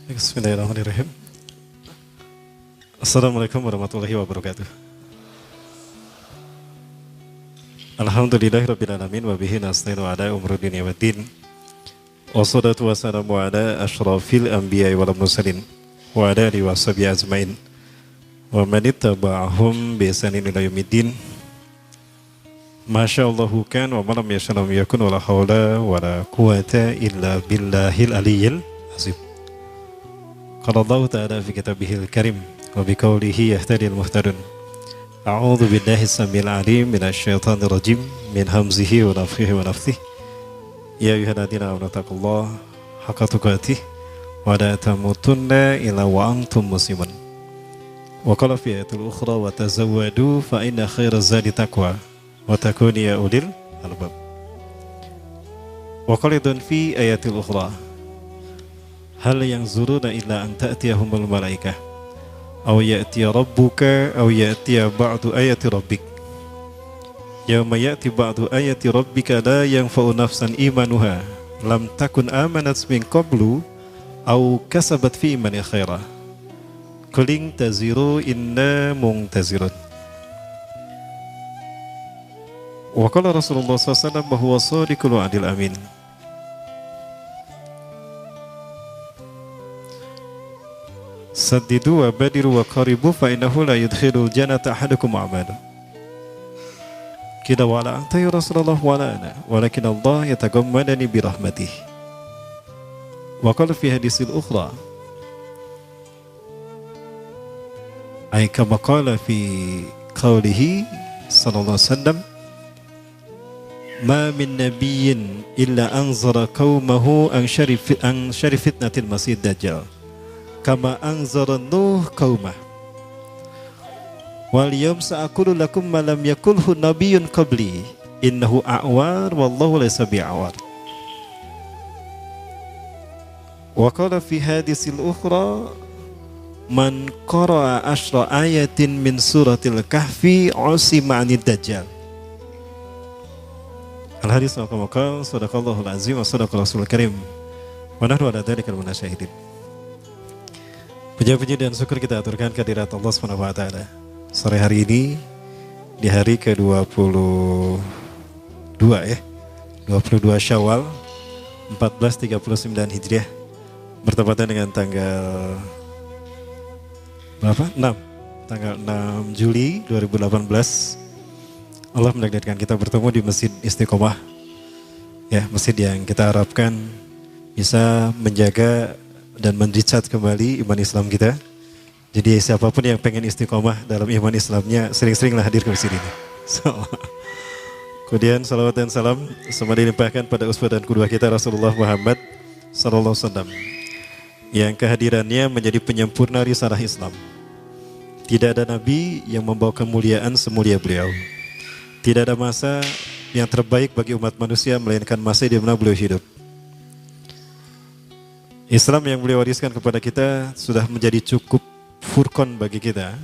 Bismillahirrahmanirrahim. Assalamualaikum warahmatullahi wabarakatuh. Alhamdulillahirabbil alamin wa bihi nasta'inu ala umuri dunya waddin. Wassalatu wassalamu ala asyrafil anbiya'i wal mursalin wa ala alihi washabihi ajmain. Wa man ittaba'ahum bi ihsanin ila yaumiddin. Masyaallahu kan wa man lam yasha' lam yakun wa la haula wa la quwwata illa billahil aliyyil azim. Qala Allah ta'ala fi kitabihil karim wa bi qawlihi yahtadil muhtadun. A'udzu billahi samil alim minasy syaithanir rajim min hamzihi wa nafthihi wa nafthihi. Ya ayyuhalladzina amanu taqullaha haqqa tuqatih wa la tamutunna illa wa antum muslimun. Wa qala fi ayatil ukhra wa tazawwadu fa inna khairaz zadi taqwa wa takunu ya ulil albab. Wa qala fi ayatil ukhra hal yanzuruna illa an ta'tiyahumul malaikah aw ya'tiya rabbuka aw ya'tiya ba'du ayati rabbik yauma ya'ti ba'du ayati rabbika la yanfa'u nafsan imanuha lam takun amanat min qablu aw kasabat fi imani khaira qul taziru inna muntazirun. Wa qala Rasulullah SAW bahwa sadiqul wa'dil amin. Saddidu wa badiru wa qaribu fa innahu la yudkhilul jannata ahadukum a'malu. Qila wa la anta ya Rasulullah wa la ana walakin Allah yatagammadani bi rahmatih. Wa qala fi hadisil ukhra ay kama qala fi qawlihi sallallahu alaihi wasallam ma min nabiyyin illa anzara qaumahu an syarif fitnatil masih dajjal kama anzara Nuh qaumah wal yawm sa'aqulu lakum ma lam yakulhu nabiyyun qabli innahu a'war wallahu laysa bi'awar. Wa qala fi hadisil ukhra man qara'a ashra ayatin min suratil kahfi usima 'anid dajjal. Al hadis wa kama sadaqallahul azim wa sadaqa rasulul karim wa nahnu ala dzalika munasyahidin. Puji-puji dan syukur kita aturkan kehadirat Allah Subhanahu wa taala. Sore hari ini di hari ke-22 ya. 22 Syawal 1439 Hijriah bertepatan dengan tanggal berapa? 6. Tanggal 6 Juli 2018. Allah menakdirkan kita bertemu di Masjid Istiqomah. Ya, masjid yang kita harapkan bisa menjaga dan menricat kembali iman Islam kita. Jadi siapapun yang pengen istiqomah dalam iman Islamnya, sering-seringlah hadir ke masjid ini. Kemudian salawat dan salam semua dilimpahkan pada uswah dan qudwah kita Rasulullah Muhammad sallallahu alaihi wasallam yang kehadirannya menjadi penyempurna risalah Islam. Tidak ada nabi yang membawa kemuliaan semulia beliau. Tidak ada masa yang terbaik bagi umat manusia melainkan masa di mana beliau hidup. Islam yang beliau wariskan kepada kita sudah menjadi cukup furqan bagi kita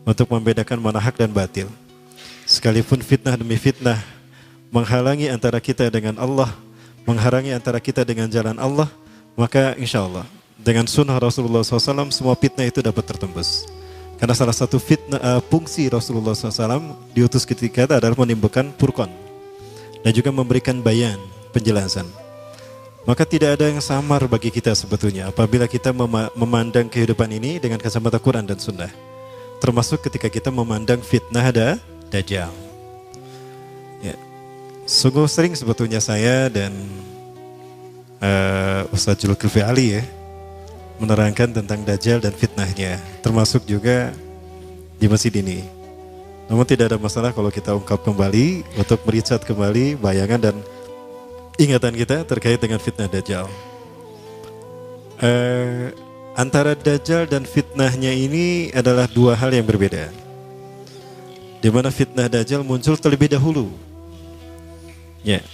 untuk membedakan mana hak dan batil. Sekalipun fitnah demi fitnah menghalangi antara kita dengan Allah, menghalangi antara kita dengan jalan Allah, maka insya Allah dengan sunnah Rasulullah SAW semua fitnah itu dapat tertembus. Karena salah satu fitnah fungsi Rasulullah SAW diutus ketika adalah menimbulkan furqan dan juga memberikan bayan, penjelasan. Maka tidak ada yang samar bagi kita sebetulnya apabila kita memandang kehidupan ini dengan kacamata Quran dan Sunnah. Termasuk ketika kita memandang fitnah Dajjal. Ya. Sungguh sering sebetulnya saya dan Ustaz Zulkifli Ali ya menerangkan tentang Dajjal dan fitnahnya. Termasuk juga di masjid ini. Namun tidak ada masalah kalau kita ungkap kembali untuk mericat kembali bayangan dan ingatan kita terkait dengan fitnah Dajjal. Antara Dajjal dan fitnahnya ini adalah dua hal yang berbeda. Di mana fitnah Dajjal muncul terlebih dahulu. Ya.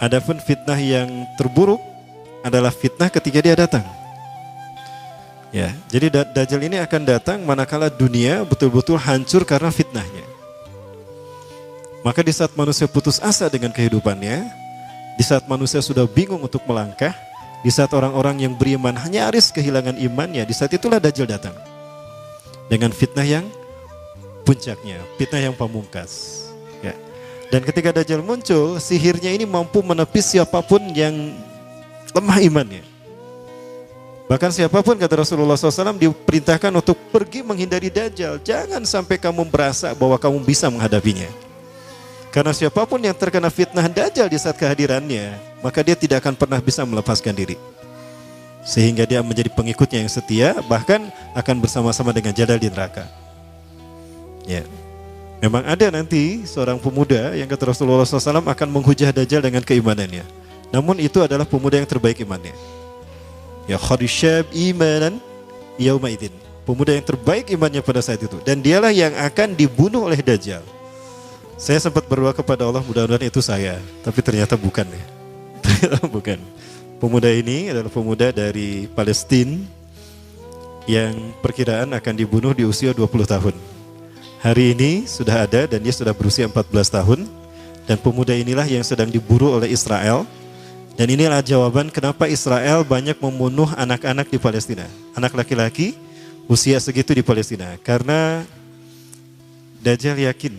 Adapun fitnah yang terburuk adalah fitnah ketika dia datang. Ya, jadi Dajjal ini akan datang manakala dunia betul-betul hancur karena fitnahnya. Maka di saat manusia putus asa dengan kehidupannya, di saat manusia sudah bingung untuk melangkah, Di saat orang-orang yang beriman nyaris kehilangan imannya, di saat itulah Dajjal datang. Dengan fitnah yang puncaknya, fitnah yang pamungkas. Ya. Dan ketika Dajjal muncul, sihirnya ini mampu menepis siapapun yang lemah imannya. Bahkan siapapun, kata Rasulullah SAW, diperintahkan untuk pergi menghindari Dajjal. Jangan sampai kamu merasa bahwa kamu bisa menghadapinya. Karena siapapun yang terkena fitnah Dajjal di saat kehadirannya, maka dia tidak akan pernah bisa melepaskan diri. Sehingga dia menjadi pengikutnya yang setia, bahkan akan bersama-sama dengan Jadal di neraka. Ya. Memang ada nanti seorang pemuda yang kata Rasulullah SAW akan menghujah Dajjal dengan keimanannya. Namun itu adalah pemuda yang terbaik imannya. Ya kharisyab imanan yaumaidin. Pemuda yang terbaik imannya pada saat itu. Dan dialah yang akan dibunuh oleh Dajjal. Saya sempat berdoa kepada Allah, mudah-mudahan itu saya. Tapi ternyata bukan ya. Ternyata bukan. Pemuda ini adalah pemuda dari Palestina yang perkiraan akan dibunuh di usia 20 tahun. Hari ini sudah ada dan dia sudah berusia 14 tahun. Dan pemuda inilah yang sedang diburu oleh Israel. Dan inilah jawaban kenapa Israel banyak membunuh anak-anak di Palestina. Anak laki-laki usia segitu di Palestina. Karena Dajjal yakin,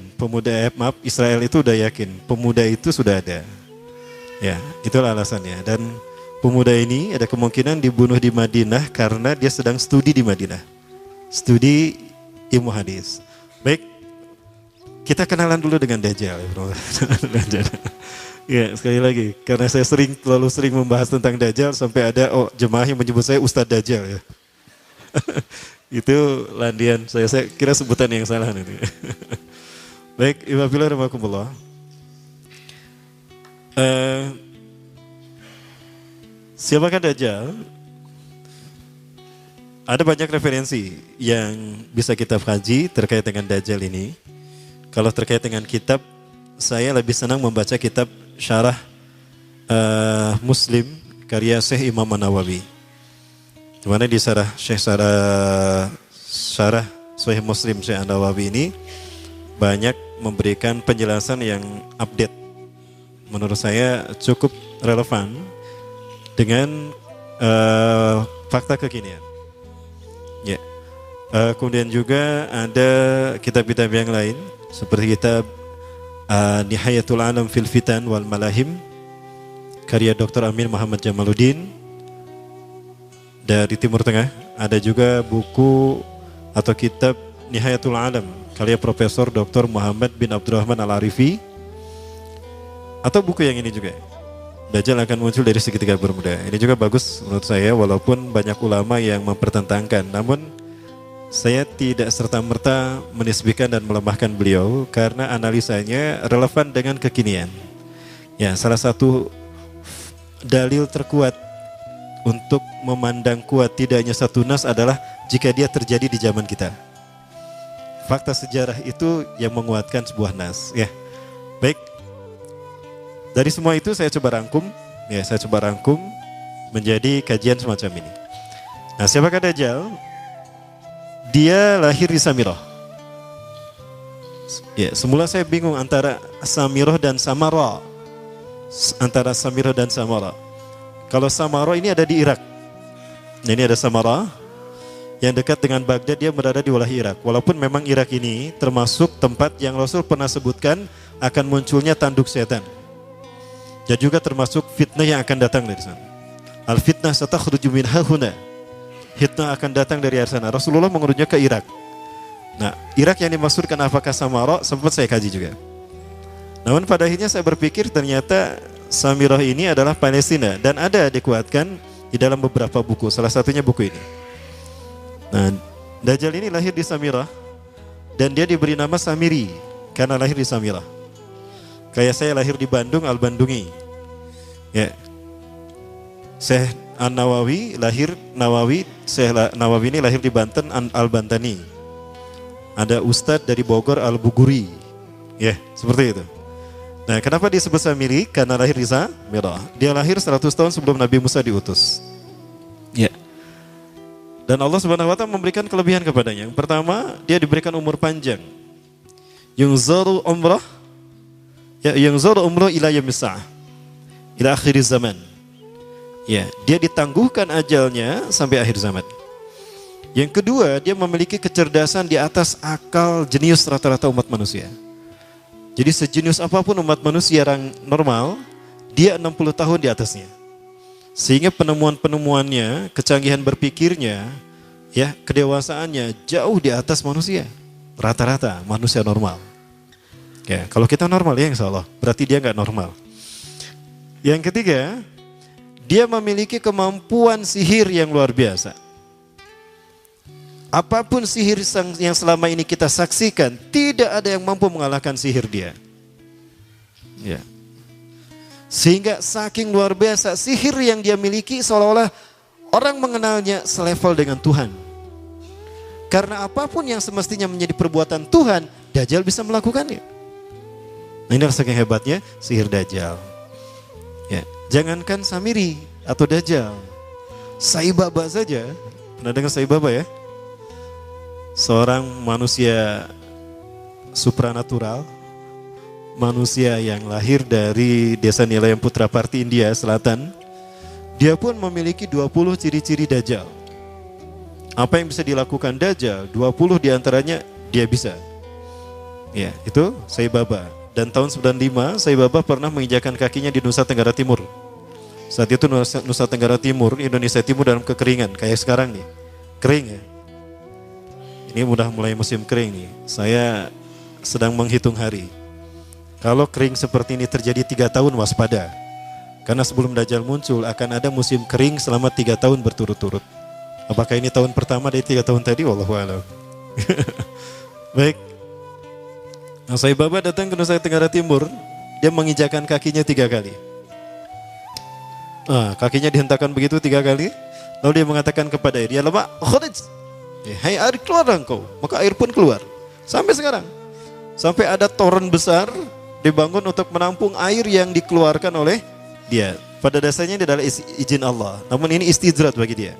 Israel itu udah yakin, pemuda itu sudah ada. Ya, itulah alasannya. Dan pemuda ini ada kemungkinan dibunuh di Madinah karena dia sedang studi di Madinah. Studi ilmu hadis. Baik, kita kenalan dulu dengan Dajjal. Ya, sekali lagi, karena saya terlalu sering membahas tentang Dajjal sampai ada jemaah yang menyebut saya Ustadz Dajjal ya. Itu landian saya kira sebutan yang salah nanti. Baik, Iwabillah rahmatullah. Siapakah Dajjal? Ada banyak referensi yang bisa kita kaji terkait dengan Dajjal ini. Kalau terkait dengan kitab, saya lebih senang membaca kitab Syarah Muslim karya Syekh Imam An-Nawawi. Di mana di Syarah Sahih Muslim Syekh An-Nawawi ini banyak memberikan penjelasan yang update. Menurut saya cukup relevan dengan fakta kekinian. Ya. Kemudian juga ada kitab-kitab yang lain seperti kitab Nihayatul Alam fil Fitan wal Malahim karya Dr. Amin Muhammad Jamaluddin dari Timur Tengah. Ada juga buku atau kitab Nihayatul Alam karya Profesor Dr. Muhammad bin Abdurrahman Al-Arifi. Atau buku yang ini juga, Dajjal akan muncul dari segitiga bermuda. Ini juga bagus menurut saya, walaupun banyak ulama yang mempertentangkan. Namun saya tidak serta-merta menisbihkan dan melemahkan beliau karena analisanya relevan dengan kekinian. Ya, salah satu dalil terkuat untuk memandang kuat tidak hanya satu nas adalah jika dia terjadi di zaman kita. Fakta sejarah itu yang menguatkan sebuah nas. Ya, baik. Dari semua itu saya coba rangkum menjadi kajian semacam ini. Nah, siapakah Dajjal? Dia lahir di Samirah. Ya, semula saya bingung antara Samirah dan Samara. Antara Samirah dan Samara. Kalau Samara ini ada di Irak. Nah, ini ada Samara yang dekat dengan Baghdad, dia berada di wilayah Irak. Walaupun memang Irak ini termasuk tempat yang Rasul pernah sebutkan akan munculnya tanduk setan. Dan juga termasuk fitnah yang akan datang dari sana. Al-fitnah satakhruju min hahuna. Fitnah akan datang dari arah sana. Rasulullah mengurutnya ke Irak. Nah, Irak yang dimaksudkan apakah Samara, sempat saya kaji juga. Namun pada akhirnya saya berpikir ternyata Samirah ini adalah Palestina. Dan ada dikuatkan di dalam beberapa buku. Salah satunya buku ini. Nah, Dajjal ini lahir di Samirah. Dan dia diberi nama Samiri karena lahir di Samirah. Kayak saya lahir di Bandung, Al-Bandungi. Ya. Syekh An-Nawawi lahir Nawawi, Syekh Nawawi ini lahir di Banten, Al-Bantani. Ada Ustadz dari Bogor, Al-Buguri. Ya, seperti itu. Nah, kenapa disebut Samiri? Karena lahir di Samirah. Dia lahir 100 tahun sebelum Nabi Musa diutus. Ya. Dan Allah Subhanahu wa taala memberikan kelebihan kepadanya. Yang pertama, dia diberikan umur panjang. Yunzaru umrah ila yaumis sa'ah ila akhir zaman. Ya, dia ditangguhkan ajalnya sampai akhir zaman. Yang kedua, dia memiliki kecerdasan di atas akal jenius rata-rata umat manusia. Jadi sejenius apapun umat manusia yang normal, dia 60 tahun di atasnya. Sehingga penemuan-penemuannya, kecanggihan berpikirnya, ya, kedewasaannya jauh di atas manusia. Rata-rata manusia normal. Ya, kalau kita normal ya insya Allah, berarti dia nggak normal. Yang ketiga, dia memiliki kemampuan sihir yang luar biasa. Apapun sihir yang selama ini kita saksikan, tidak ada yang mampu mengalahkan sihir dia. Ya. Sehingga saking luar biasa sihir yang dia miliki seolah-olah orang mengenalnya selevel dengan Tuhan. Karena apapun yang semestinya menjadi perbuatan Tuhan, Dajjal bisa melakukannya. Nah, ini saking hebatnya sihir Dajjal. Ya, jangankan Samiri atau Dajjal, Sai Baba saja. Pernah dengar Sai Baba ya? Seorang manusia supranatural, manusia yang lahir dari desa Nilayam Putraparti, India Selatan. Dia pun memiliki 20 ciri-ciri Dajjal. Apa yang bisa dilakukan Dajjal, 20 diantaranya dia bisa. Ya, itu Sai Baba. Dan tahun 95 Sai Baba pernah menginjakan kakinya di Nusa Tenggara Timur. Saat itu Nusa Tenggara Timur, Indonesia Timur dalam kekeringan kayak sekarang nih. Kering ya. Ini udah mulai musim kering nih. Saya sedang menghitung hari. Kalau kering seperti ini terjadi 3 tahun, waspada. Karena sebelum Dajjal muncul akan ada musim kering selama 3 tahun berturut-turut. Apakah ini tahun pertama dari 3 tahun tadi? Wallahu a'lam. Baik. Nah, Sai Baba datang ke Nusa Tenggara Timur. Dia menginjakan kakinya 3 kali. Kakinya dihentakkan begitu 3 kali. Lalu dia mengatakan kepada air, ya lama, khuruj. Hai air, keluar engkau. Maka air pun keluar. Sampai sekarang. Sampai ada toren besar dibangun untuk menampung air yang dikeluarkan oleh dia. Pada dasarnya ini adalah izin Allah. Namun ini istidrat bagi dia.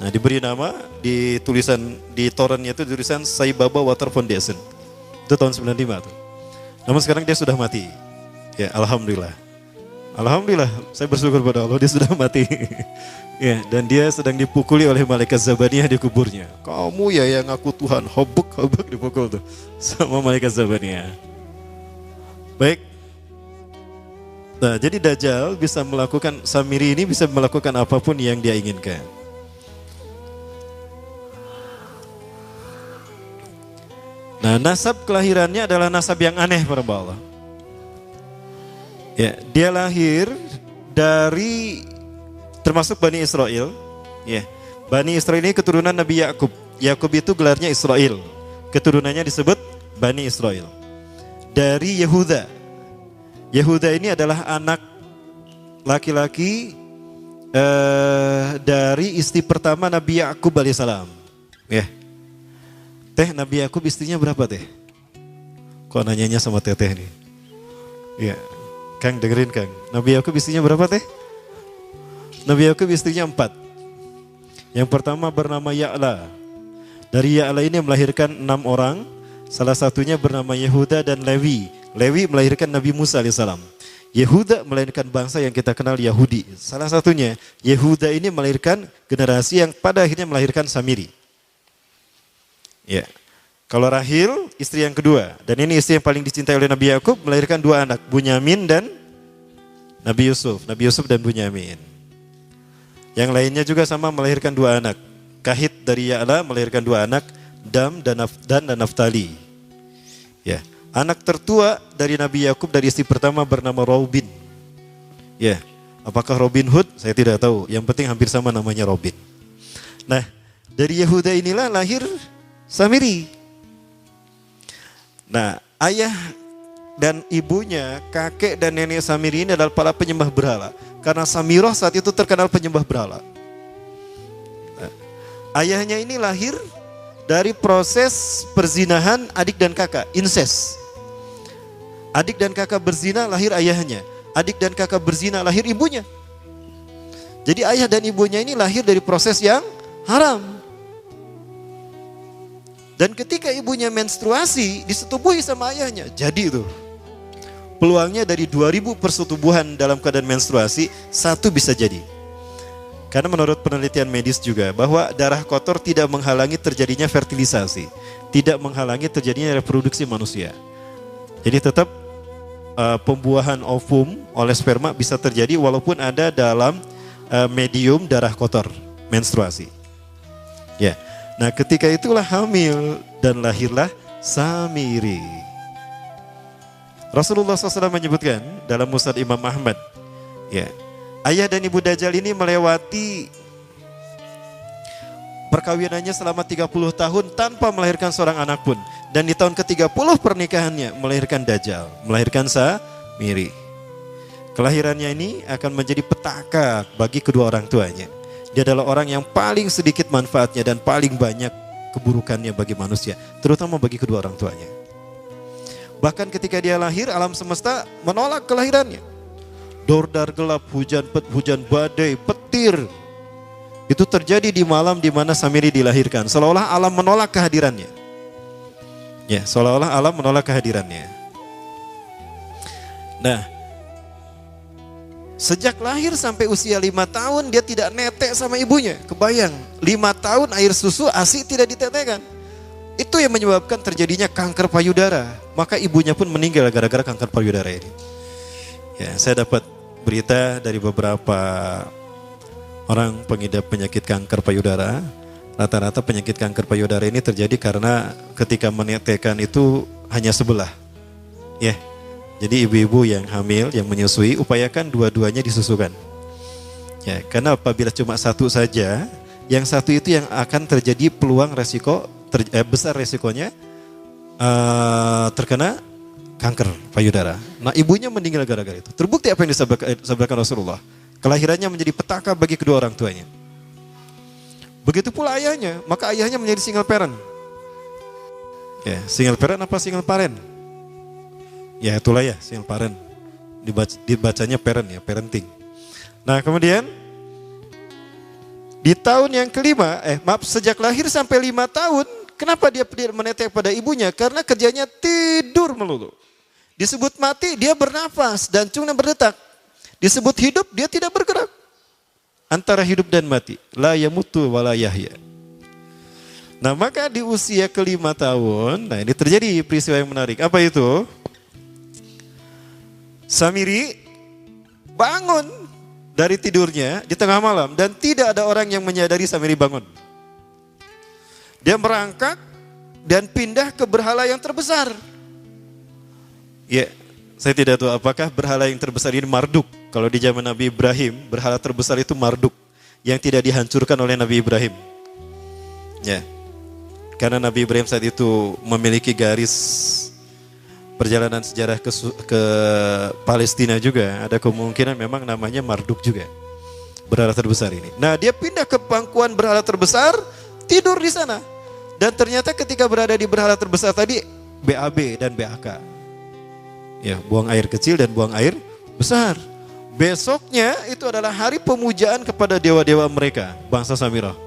Nah, diberi nama di tulisan di torennya itu tulisan Sai Baba Water Foundation. Itu tahun 95 tuh. Namun sekarang dia sudah mati. Ya, alhamdulillah. Alhamdulillah, saya bersyukur pada Allah dia sudah mati. Ya, dan dia sedang dipukuli oleh malaikat Zabaniyah di kuburnya. Kamu ya yang ngaku Tuhan, hobuk dipukul tuh sama malaikat Zabaniyah. Baik. Nah, jadi Dajjal bisa melakukan, Samiri ini bisa melakukan apapun yang dia inginkan. Nah, nasab kelahirannya adalah nasab yang aneh para Allah. Ya, dia lahir dari termasuk Bani Israel. Ya, Bani Israel ini keturunan Nabi Yakub. Yakub itu gelarnya Israel. Keturunannya disebut Bani Israel. Dari Yehuda. Yehuda ini adalah anak laki-laki dari istri pertama Nabi Yakub alaihissalam. Ya. Teh, Nabi Yakub istrinya berapa teh? Kok nanyanya sama teteh nih? Ya, Kang dengerin Kang. Nabi Yakub istrinya berapa teh? Nabi Yakub istrinya 4. Yang pertama bernama Ya'la. Dari Ya'la ini melahirkan 6 orang. Salah satunya bernama Yehuda dan Lewi. Lewi melahirkan Nabi Musa alaihissalam. Yehuda melahirkan bangsa yang kita kenal Yahudi. Salah satunya Yehuda ini melahirkan generasi yang pada akhirnya melahirkan Samiri. Ya. Kalau Rahil istri yang kedua, dan ini istri yang paling dicintai oleh Nabi Yakub, melahirkan 2 anak, Bunyamin dan Nabi Yusuf dan Bunyamin. Yang lainnya juga sama melahirkan 2 anak. Kahit dari Ya'la melahirkan 2 anak, Dam dan Naftali. Ya, anak tertua dari Nabi Yakub dari istri pertama bernama Robin. Ya, apakah Robin Hood? Saya tidak tahu. Yang penting hampir sama namanya Robin. Nah, dari Yehuda inilah lahir Samiri. Nah, ayah dan ibunya, kakek dan nenek Samiri ini adalah para penyembah berhala. Karena Samiroh saat itu terkenal penyembah berhala. Nah, ayahnya ini lahir dari proses perzinahan adik dan kakak, incest. Adik dan kakak berzina, lahir ayahnya. Adik dan kakak berzina, lahir ibunya. Jadi ayah dan ibunya ini lahir dari proses yang haram. Dan ketika ibunya menstruasi, disetubuhi sama ayahnya. Jadi itu peluangnya dari 2000 persetubuhan dalam keadaan menstruasi, 1 bisa jadi. Karena menurut penelitian medis juga bahwa darah kotor tidak menghalangi terjadinya fertilisasi, tidak menghalangi terjadinya reproduksi manusia. Jadi tetap pembuahan ovum oleh sperma bisa terjadi walaupun ada dalam medium darah kotor menstruasi. Ya. Nah, ketika itulah hamil dan lahirlah Samiri. Rasulullah SAW menyebutkan dalam Musnad Imam Ahmad, ya, ayah dan ibu Dajjal ini melewati perkawinannya selama 30 tahun tanpa melahirkan seorang anak pun. Dan di tahun ke-30 pernikahannya melahirkan Dajjal, melahirkan Samiri. Kelahirannya ini akan menjadi petaka bagi kedua orang tuanya. Dia adalah orang yang paling sedikit manfaatnya dan paling banyak keburukannya bagi manusia, terutama bagi kedua orang tuanya. Bahkan ketika dia lahir, alam semesta menolak kelahirannya. Dordar gelap, hujan badai, petir. Itu terjadi di malam di mana Samiri dilahirkan. Seolah-olah alam menolak kehadirannya. Ya, seolah-olah alam menolak kehadirannya. Nah, sejak lahir sampai usia 5 tahun dia tidak netek sama ibunya. Kebayang, 5 tahun air susu ASI tidak ditetekkan. Itu yang menyebabkan terjadinya kanker payudara. Maka ibunya pun meninggal gara-gara kanker payudara ini. Ya, saya dapat berita dari beberapa orang pengidap penyakit kanker payudara. Rata-rata penyakit kanker payudara ini terjadi karena ketika menetekkan itu hanya sebelah. Ya. Jadi ibu-ibu yang hamil, yang menyusui, upayakan dua-duanya disusukan. Ya, karena apabila cuma satu saja, yang satu itu yang akan terjadi peluang resiko besar resikonya terkena kanker payudara. Nah, ibunya meninggal gara-gara itu. Terbukti apa yang disabdakan Rasulullah. Kelahirannya menjadi petaka bagi kedua orang tuanya. Begitu pula ayahnya, maka ayahnya menjadi single parent. Ya, single parent apa single parent? Ya, itulah ya, single parent. Dibacanya parent ya, parenting. Nah, kemudian di tahun yang kelima, sejak lahir sampai 5 tahun, kenapa dia menetek pada ibunya? Karena kerjanya tidur melulu. Disebut mati, dia bernafas dan cuma berdetak. Disebut hidup, dia tidak bergerak. Antara hidup dan mati. La yamutu wa la yahya. Nah, maka di usia ke-5 tahun, nah ini terjadi peristiwa yang menarik. Apa itu? Samiri bangun dari tidurnya di tengah malam dan tidak ada orang yang menyadari Samiri bangun. Dia merangkak dan pindah ke berhala yang terbesar. Ya, saya tidak tahu apakah berhala yang terbesar ini Marduk. Kalau di zaman Nabi Ibrahim, berhala terbesar itu Marduk yang tidak dihancurkan oleh Nabi Ibrahim. Ya, karena Nabi Ibrahim saat itu memiliki garis perjalanan sejarah ke Palestina juga, ada kemungkinan memang namanya Marduk juga, berhala terbesar ini. Nah, dia pindah ke pangkuan berhala terbesar, tidur di sana. Dan ternyata ketika berada di berhala terbesar tadi, BAB dan BAK. Ya, buang air kecil dan buang air besar. Besoknya itu adalah hari pemujaan kepada dewa-dewa mereka, bangsa Samirah.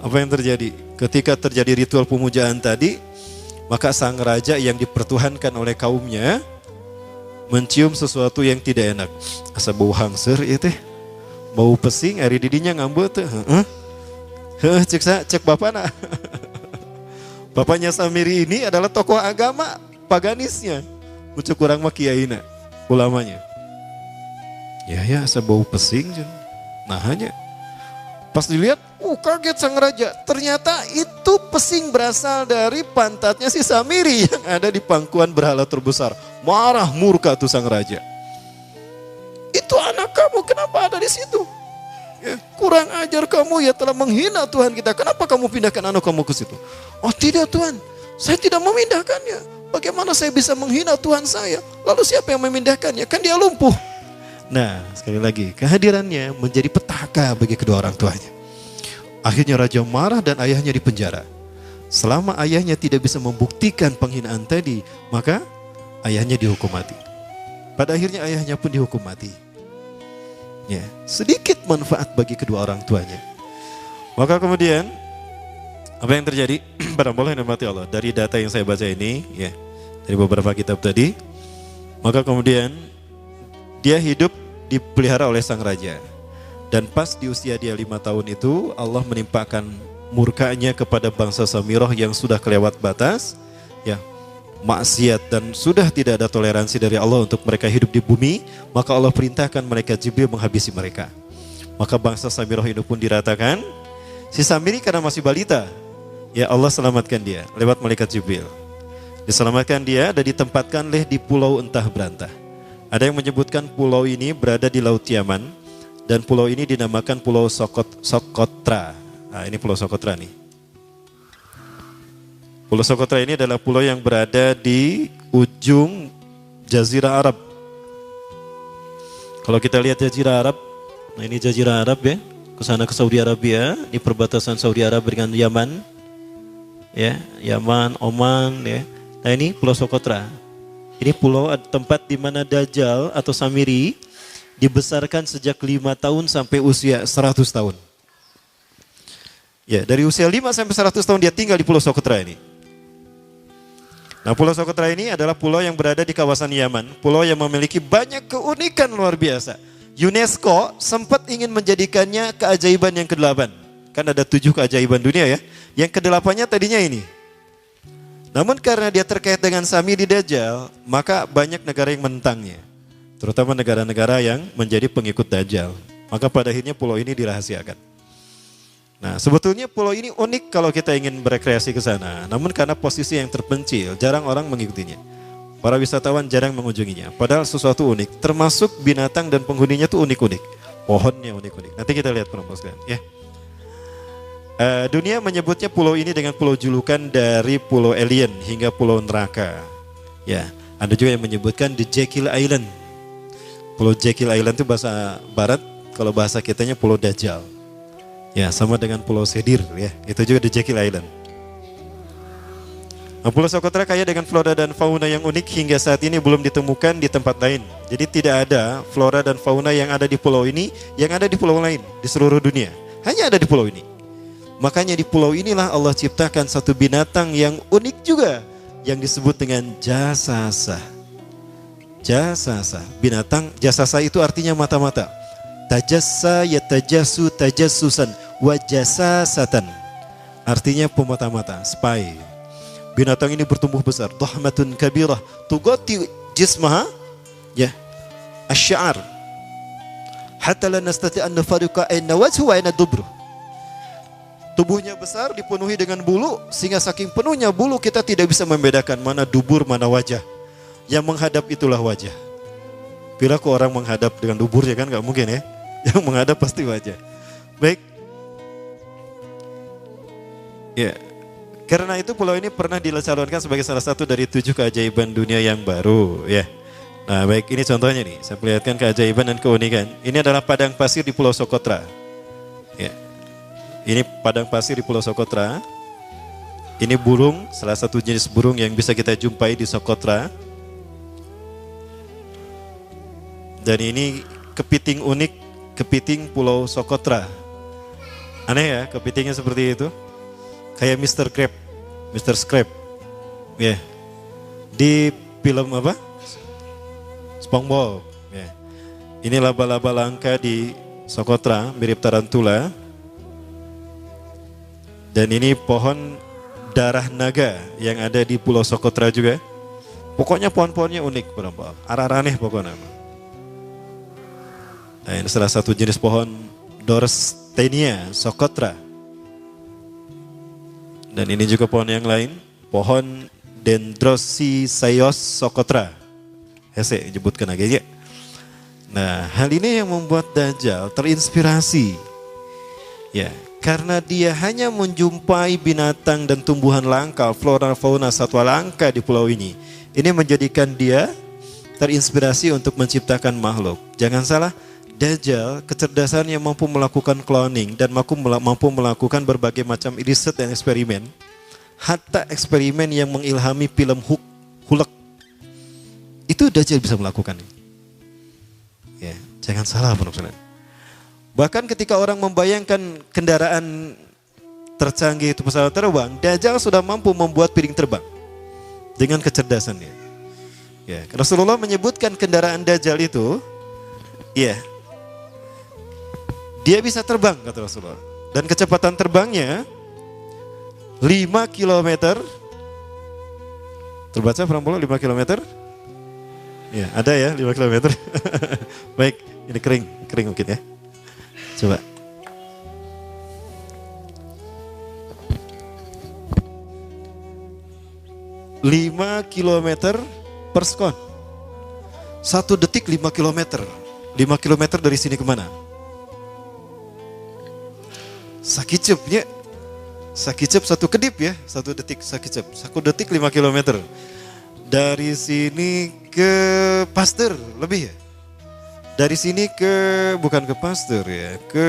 Apa yang terjadi? Ketika terjadi ritual pemujaan tadi, maka sang raja yang dipertuhankan oleh kaumnya mencium sesuatu yang tidak enak. Asa bau hangser itu, bau pesing, ari didinya ngambut tuh. Cek bapana. Bapaknya Samiri ini adalah tokoh agama paganisnya. Mucuk kurang mah kiaina, ulamanya. Ya asa bau pesing. Nah hanya pas dilihat, kaget sang raja. Ternyata itu pesing berasal dari pantatnya si Samiri yang ada di pangkuan berhala terbesar. Marah murka tuh sang raja. Itu anak kamu, kenapa ada di situ? Ya, kurang ajar kamu, ya telah menghina Tuhan kita. Kenapa kamu pindahkan anak kamu ke situ? Oh tidak Tuhan, saya tidak memindahkannya. Bagaimana saya bisa menghina Tuhan saya? Lalu siapa yang memindahkannya? Kan dia lumpuh. Nah, sekali lagi, kehadirannya menjadi petaka bagi kedua orang tuanya. Akhirnya raja marah dan ayahnya dipenjara. Selama ayahnya tidak bisa membuktikan penghinaan tadi, maka ayahnya dihukum mati. Pada akhirnya ayahnya pun dihukum mati. Ya, sedikit manfaat bagi kedua orang tuanya. Maka kemudian apa yang terjadi? Para Allah yang dirahmati Allah, dari data yang saya baca ini, ya, dari beberapa kitab tadi, Maka kemudian dia hidup dipelihara oleh sang raja. Dan pas di usia dia 5 tahun itu Allah menimpakan murkanya kepada bangsa Samirah yang sudah kelewat batas, ya, maksiat dan sudah tidak ada toleransi dari Allah untuk mereka hidup di bumi. Maka Allah perintahkan malaikat Jibril menghabisi mereka. Maka bangsa Samirah ini pun diratakan. Si Samiri karena masih balita, ya Allah selamatkan dia lewat malaikat Jibril. Diselamatkan dia dan ditempatkan di pulau entah berantah. Ada yang menyebutkan pulau ini berada di Laut Yaman. Dan pulau ini dinamakan Pulau Sokotra. Nah, ini Pulau Sokotra nih. Pulau Sokotra ini adalah pulau yang berada di ujung Jazirah Arab. Kalau kita lihat Jazirah Arab, nah ini Jazirah Arab ya, ke sana ke Saudi Arabia, di perbatasan Saudi Arab dengan Yaman, ya, Yaman, Oman, ya. Nah ini Pulau Sokotra. Ini pulau tempat di mana Dajjal atau Samiri dibesarkan sejak 5 tahun sampai usia 100 tahun. Ya, dari usia 5 sampai 100 tahun dia tinggal di Pulau Sokotra ini. Nah, Pulau Sokotra ini adalah pulau yang berada di kawasan Yaman, pulau yang memiliki banyak keunikan luar biasa. UNESCO sempat ingin menjadikannya keajaiban yang ke-8. Kan ada 7 keajaiban dunia ya. Yang ke-8-nya tadinya ini. Namun karena dia terkait dengan Samiri Dajjal, maka banyak negara yang menentangnya. Terutama negara-negara yang menjadi pengikut Dajjal. Maka pada akhirnya pulau ini dirahasiakan. Nah, sebetulnya pulau ini unik kalau kita ingin berekreasi ke sana. Namun karena posisi yang terpencil, jarang orang mengikutinya. Para wisatawan jarang mengunjunginya. Padahal sesuatu unik, termasuk binatang dan penghuninya tuh unik-unik. Pohonnya unik-unik. Nanti kita lihat perempuan sekalian, ya. Dunia menyebutnya pulau ini dengan pulau julukan dari pulau alien hingga pulau neraka. Ya, ada juga yang menyebutkan The Jekyll Island. Pulau Jekyll Island itu bahasa barat, kalau bahasa kitanya Pulau Dajjal. Ya, sama dengan Pulau Sedir ya, itu juga di Jekyll Island. Nah, Pulau Sokotra kaya dengan flora dan fauna yang unik hingga saat ini belum ditemukan di tempat lain. Jadi tidak ada flora dan fauna yang ada di pulau ini, yang ada di pulau lain di seluruh dunia. Hanya ada di pulau ini. Makanya di pulau inilah Allah ciptakan satu binatang yang unik juga, yang disebut dengan jasasa. Jasasa, binatang jasasa itu artinya mata-mata. Tajassa yatajassu tajassusan wa jasasatan. Artinya pemata-mata, spy. Binatang ini bertumbuh besar, dhahmatun kabirah, tughati jismaha, ya, asy-sya'r. Hatta la nastati' an nafariqa ayna wajhu wa ayna dubruh. Tubuhnya besar, dipenuhi dengan bulu, sehingga saking penuhnya bulu kita tidak bisa membedakan mana dubur, mana wajah. Yang menghadap itulah wajah. Bila kok orang menghadap dengan duburnya kan gak mungkin ya. Yang menghadap pasti wajah. Baik. Ya. Karena itu pulau ini pernah dilacalonkan sebagai salah satu dari 7 keajaiban dunia yang baru ya. Nah baik, ini contohnya nih. Saya perlihatkan keajaiban dan keunikan. Ini adalah padang pasir di Pulau Sokotra. Ya. Ini padang pasir di Pulau Sokotra. Ini burung, salah satu jenis burung yang bisa kita jumpai di Sokotra. Dan ini kepiting unik, kepiting Pulau Sokotra. Aneh ya, kepitingnya seperti itu. Kayak Mr. Crab, Mr. Scrab. Ya. Yeah. Di film apa? SpongeBob. Ya. Yeah. Ini laba-laba langka di Sokotra, mirip tarantula. Dan ini pohon darah naga yang ada di Pulau Sokotra juga. Pokoknya pohon-pohonnya unik, arah-aneh pokoknya. Nah, ini salah satu jenis pohon Dorstenia Sokotra. Dan ini juga pohon yang lain, pohon Dendrosisaios Sokotra. Hese menyebutkan aja ya. Nah, hal ini yang membuat Dajjal terinspirasi. Ya, karena dia hanya menjumpai binatang dan tumbuhan langka, flora fauna satwa langka di pulau ini. Ini menjadikan dia terinspirasi untuk menciptakan makhluk. Jangan salah, Dajjal kecerdasannya mampu melakukan cloning dan mampu melakukan berbagai macam riset dan eksperimen. Hatta eksperimen yang mengilhami film Hulk. Itu Dajjal bisa melakukan. Ya, jangan salah penuh-penuh. Bahkan ketika orang membayangkan kendaraan tercanggih itu pesawat terbang, Dajjal sudah mampu membuat piring terbang dengan kecerdasannya. Ya, Rasulullah menyebutkan kendaraan Dajjal itu, ya, dia bisa terbang kata Rasulullah. Dan kecepatan terbangnya 5 kilometer. Terbaca Prambola 5 kilometer? Ya, ada ya 5 kilometer. Baik, ini kering mungkin ya. Coba. Lima kilometer per sekon. 1 detik 5 kilometer. 5 kilometer dari sini kemana? Sakicepnya. Sakicep 1 kedip ya, 1 detik sakicep. 1 detik 5 kilometer. Dari sini ke Pasteur lebih ya. Dari sini ke, bukan ke Pasteur ya, ke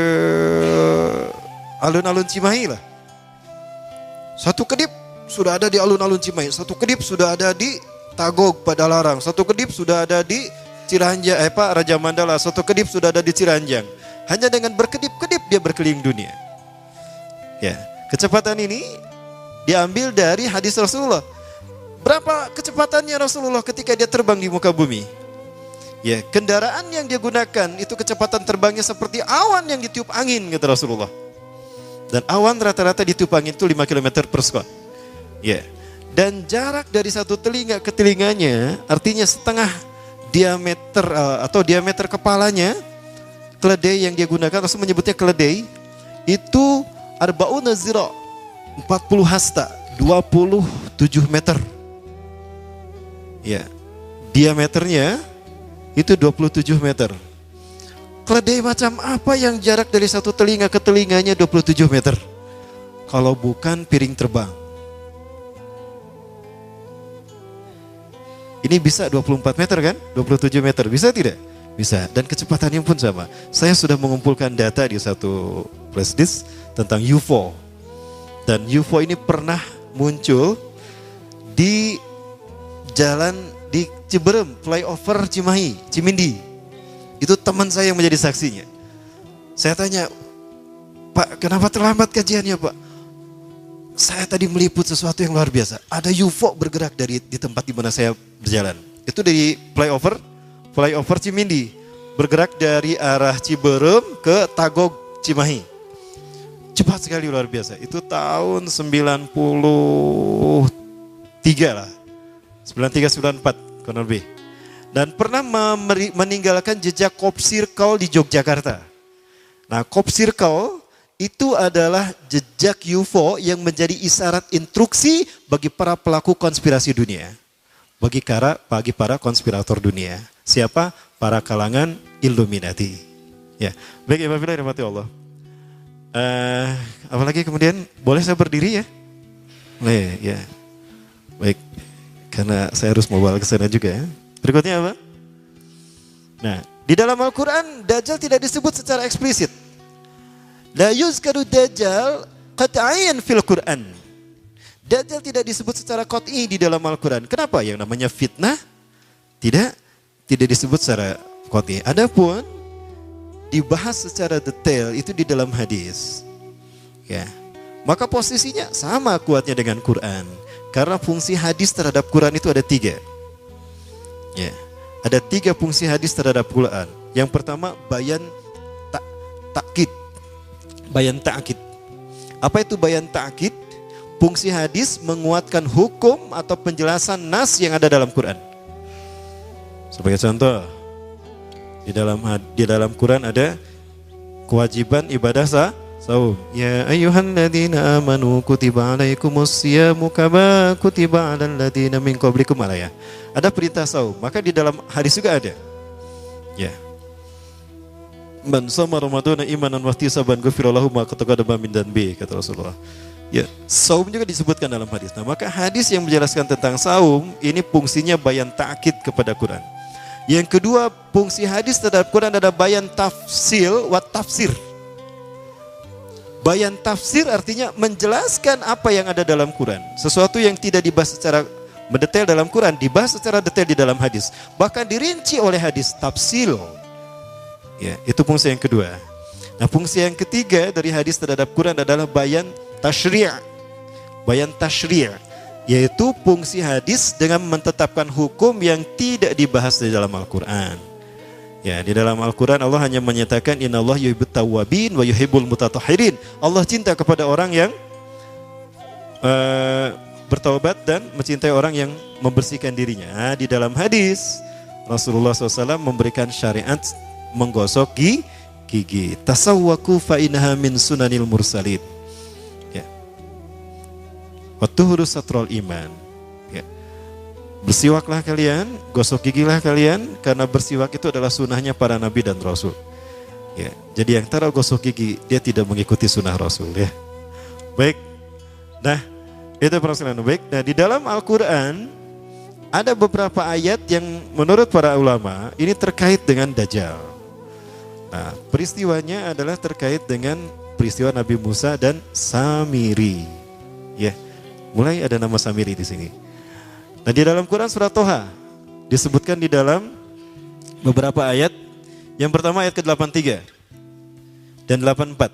alun-alun Cimahi lah. 1 kedip sudah ada di alun-alun Cimahi, 1 kedip sudah ada di Tagog Padalarang, 1 kedip sudah ada di Ciranjang, Raja Mandala, 1 kedip sudah ada di Ciranjang. Hanya dengan berkedip-kedip dia berkeliling dunia. Ya, kecepatan ini diambil dari hadis Rasulullah. Berapa kecepatannya Rasulullah ketika dia terbang di muka bumi? Ya, kendaraan yang dia gunakan itu kecepatan terbangnya seperti awan yang ditiup angin kata Rasulullah. Dan awan rata-rata ditiup angin itu 5 km per sekon. Ya. Dan jarak dari satu telinga ke telinganya artinya setengah diameter atau diameter kepalanya, keledai yang dia gunakan, Rasul menyebutnya keledai, itu arba'una zira, 40 hasta, 27 meter. Ya. Diameternya itu 27 meter. Keledai macam apa yang jarak dari satu telinga ke telinganya 27 meter? Kalau bukan piring terbang. Ini bisa 24 meter kan? 27 meter, bisa tidak? Bisa, dan kecepatannya pun sama. Saya sudah mengumpulkan data di satu flash disk tentang UFO. Dan UFO ini pernah muncul di jalan di Ciberem, flyover Cimahi, Cimindi. Itu teman saya yang menjadi saksinya. Saya tanya, Pak, kenapa terlambat kajiannya, Pak? Saya tadi meliput sesuatu yang luar biasa. Ada UFO bergerak di tempat di mana saya berjalan. Itu dari flyover Cimindi. Bergerak dari arah Ciberem ke Tagog Cimahi. Cepat sekali, luar biasa. Itu tahun 93 lah. 93-94 kurang lebih. Dan pernah meninggalkan jejak Cop Circle di Yogyakarta. Nah, Cop Circle itu adalah jejak UFO yang menjadi isyarat instruksi bagi para pelaku konspirasi dunia. Bagi para konspirator dunia. Siapa? Para kalangan Illuminati. Ya, baik, Ibu Bila, rahmati Allah. Apalagi kemudian, boleh saya berdiri ya? Boleh, ya. Baik, karena saya harus mau ke sana juga ya. Berikutnya apa? Nah, di dalam Al-Quran, Dajjal tidak disebut secara eksplisit. La yuzkaru Dajjal qat'iyyan fil Quran. Dajjal tidak disebut secara qat'i di dalam Al-Quran. Kenapa? Yang namanya fitnah tidak disebut secara qat'i. Adapun dibahas secara detail itu di dalam hadis. Ya. Maka posisinya sama kuatnya dengan Quran. Karena fungsi hadis terhadap Quran itu ada 3. Ya. Ada 3 fungsi hadis terhadap Quran. Yang pertama, bayan ta'kid. Bayan ta'kid. Apa itu bayan ta'kid? Fungsi hadis menguatkan hukum atau penjelasan nas yang ada dalam Quran. Sebagai contoh, di dalam Quran ada kewajiban ibadah saum. Ya ayyuhalladzina amanu kutiba alaikumus syamu kama kutiba alal ladzina min qablikum ya. Ada perintah saum, maka di dalam hadis juga ada. Ya. Man shoma ramadhana imanan wa ihtisaban ghufira lahu ma taqaddama min dhanbi, kata Rasulullah. Ya, saum juga disebutkan dalam hadis. Nah, maka hadis yang menjelaskan tentang saum ini fungsinya bayan ta'kid kepada Quran. Yang kedua, fungsi hadis terhadap Quran ada bayan tafsil wa tafsir. Bayan tafsir artinya menjelaskan apa yang ada dalam Quran. Sesuatu yang tidak dibahas secara mendetail dalam Quran, dibahas secara detail di dalam hadis. Bahkan dirinci oleh hadis, tafsil. Ya, itu fungsi yang kedua. Nah, fungsi yang ketiga dari hadis terhadap Quran adalah bayan tasyri'. Bayan tasyri'. yaitu fungsi hadis dengan menetapkan hukum yang tidak dibahas di dalam Al-Quran. Ya, di dalam Al-Quran Allah hanya menyatakan innallaha yuhibbut tawwabin wa yuhibbul mutatahhirin. Allah cinta kepada orang yang bertaubat dan mencintai orang yang membersihkan dirinya. Di dalam hadis Rasulullah SAW memberikan syariat menggosok gigi. Tasawwaku fa innaha min sunanil mursalin. Ya. Wa tuhuru satrul iman. Ya. Bersiwaklah kalian, gosok gigilah kalian, karena bersiwak itu adalah sunnahnya para nabi dan rasul. Ya. Jadi yang taruh gosok gigi dia tidak mengikuti sunnah Rasul, ya. Baik. Nah, itu permasalahan. Baik. Nah, di dalam Al-Quran ada beberapa ayat yang menurut para ulama ini terkait dengan Dajjal. Nah, peristiwanya adalah terkait dengan peristiwa Nabi Musa dan Samiri. Ya, mulai ada nama Samiri di sini. Nah, di dalam Quran surat Toha disebutkan di dalam beberapa ayat. Yang pertama ayat ke-83 dan 84.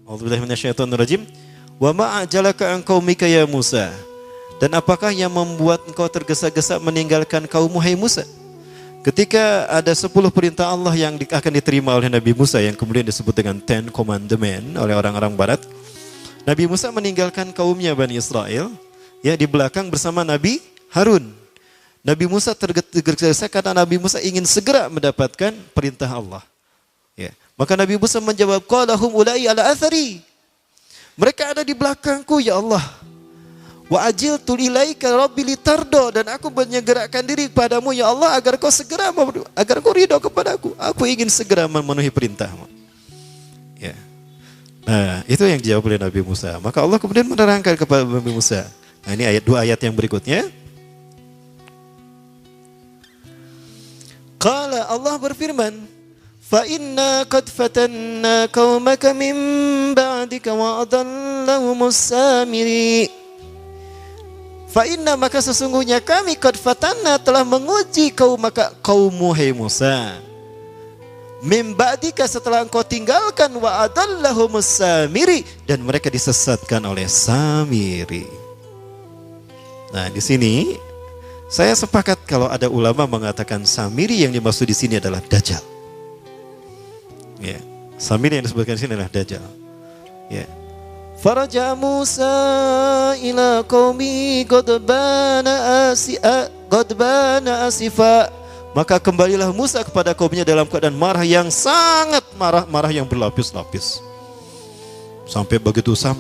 A'udzubillahi minasyaitonirrajim. Wa ma ajalaka an qaumika ya Musa? Dan apakah yang membuat engkau tergesa-gesa meninggalkan kaummu hai Musa? Ketika ada 10 perintah Allah yang akan diterima oleh Nabi Musa yang kemudian disebut dengan Ten Commandment oleh orang-orang barat, Nabi Musa meninggalkan kaumnya Bani Israel, ya, di belakang bersama Nabi Harun. Nabi Musa tergesa-gesa karena Nabi Musa ingin segera mendapatkan perintah Allah. Ya. Maka Nabi Musa menjawab, qalahum ulai ala athari. Mereka ada di belakangku ya Allah. Wa ajiltu ilaika rabbi litardo, dan aku menyegerakan diri kepadamu ya Allah agar kau segera agar kau ridho kepadaku. Aku ingin segera memenuhi perintahmu. Ya. Nah, itu yang dijawab oleh Nabi Musa. Maka Allah kemudian menerangkan kepada Nabi Musa. Nah, ini dua ayat yang berikutnya. Qala, Allah berfirman, fa inna qad fatanna qaumaka min ba'dika wa adallahumus samiri. Fa inna, maka sesungguhnya kami qad fatanna telah menguji kaummu hai Musa. Min ba'dika, setelah engkau tinggalkan, wa adallahumus samiri, dan mereka disesatkan oleh Samiri. Nah, di sini saya sepakat kalau ada ulama mengatakan Samiri yang dimaksud di sini adalah Dajjal. Ya, Samiri yang disebutkan di sini adalah Dajjal. Ya. Faraja Musa ila qaumi ghadbana asifa. Maka kembalilah Musa kepada kaumnya dalam keadaan marah yang sangat marah yang berlapis-lapis. Sampai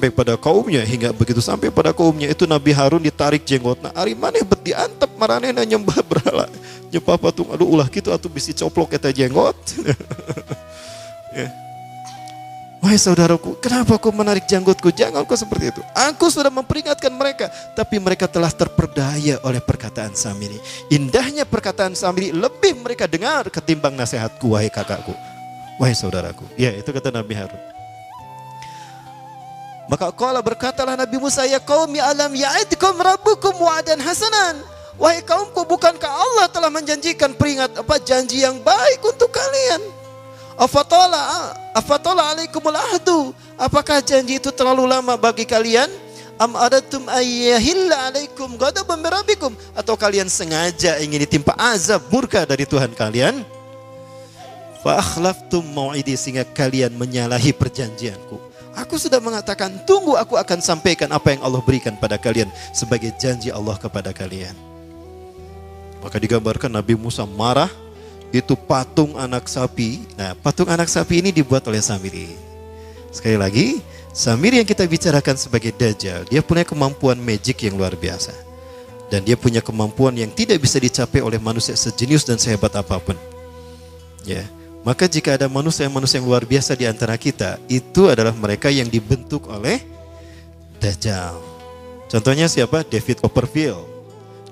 pada kaumnya, hingga begitu sampai pada kaumnya itu Nabi Harun ditarik jenggotna. Ari maneh bet diantep maranehna nyembah berhala, nyembah patung. Aduh ulah kitu atuh bisi coplok eta jenggot. Ya. Wahai saudaraku, kenapa kau menarik jenggotku? Jangan kau seperti itu. Aku sudah memperingatkan mereka, tapi mereka telah terperdaya oleh perkataan Samiri. Indahnya perkataan Samiri lebih mereka dengar ketimbang nasihatku, wahai kakakku, wahai saudaraku. Ya, itu kata Nabi Harun. Maka qala, berkatalah Nabi Musa, ya qaumi alam ya'idkum rabbukum wa'dan hasanan. Wahai kaumku, bukankah Allah telah menjanjikan janji yang baik untuk kalian? Afatala alaikumul ahdu. Apakah janji itu terlalu lama bagi kalian? Am adatum ayyahilla alaikum ghadabun min rabbikum, atau kalian sengaja ingin ditimpa azab murka dari Tuhan kalian? Fa akhlaftum mau'idi, sehingga kalian menyalahi perjanjianku. Aku sudah mengatakan, tunggu aku akan sampaikan apa yang Allah berikan pada kalian sebagai janji Allah kepada kalian. Maka digambarkan Nabi Musa marah, itu patung anak sapi. Nah, patung anak sapi ini dibuat oleh Samiri. Sekali lagi, Samiri yang kita bicarakan sebagai Dajjal, dia punya kemampuan magic yang luar biasa. Dan dia punya kemampuan yang tidak bisa dicapai oleh manusia sejenius dan sehebat apapun. Ya. Maka jika ada manusia-manusia yang luar biasa di antara kita, itu adalah mereka yang dibentuk oleh Dajjal. Contohnya siapa? David Copperfield,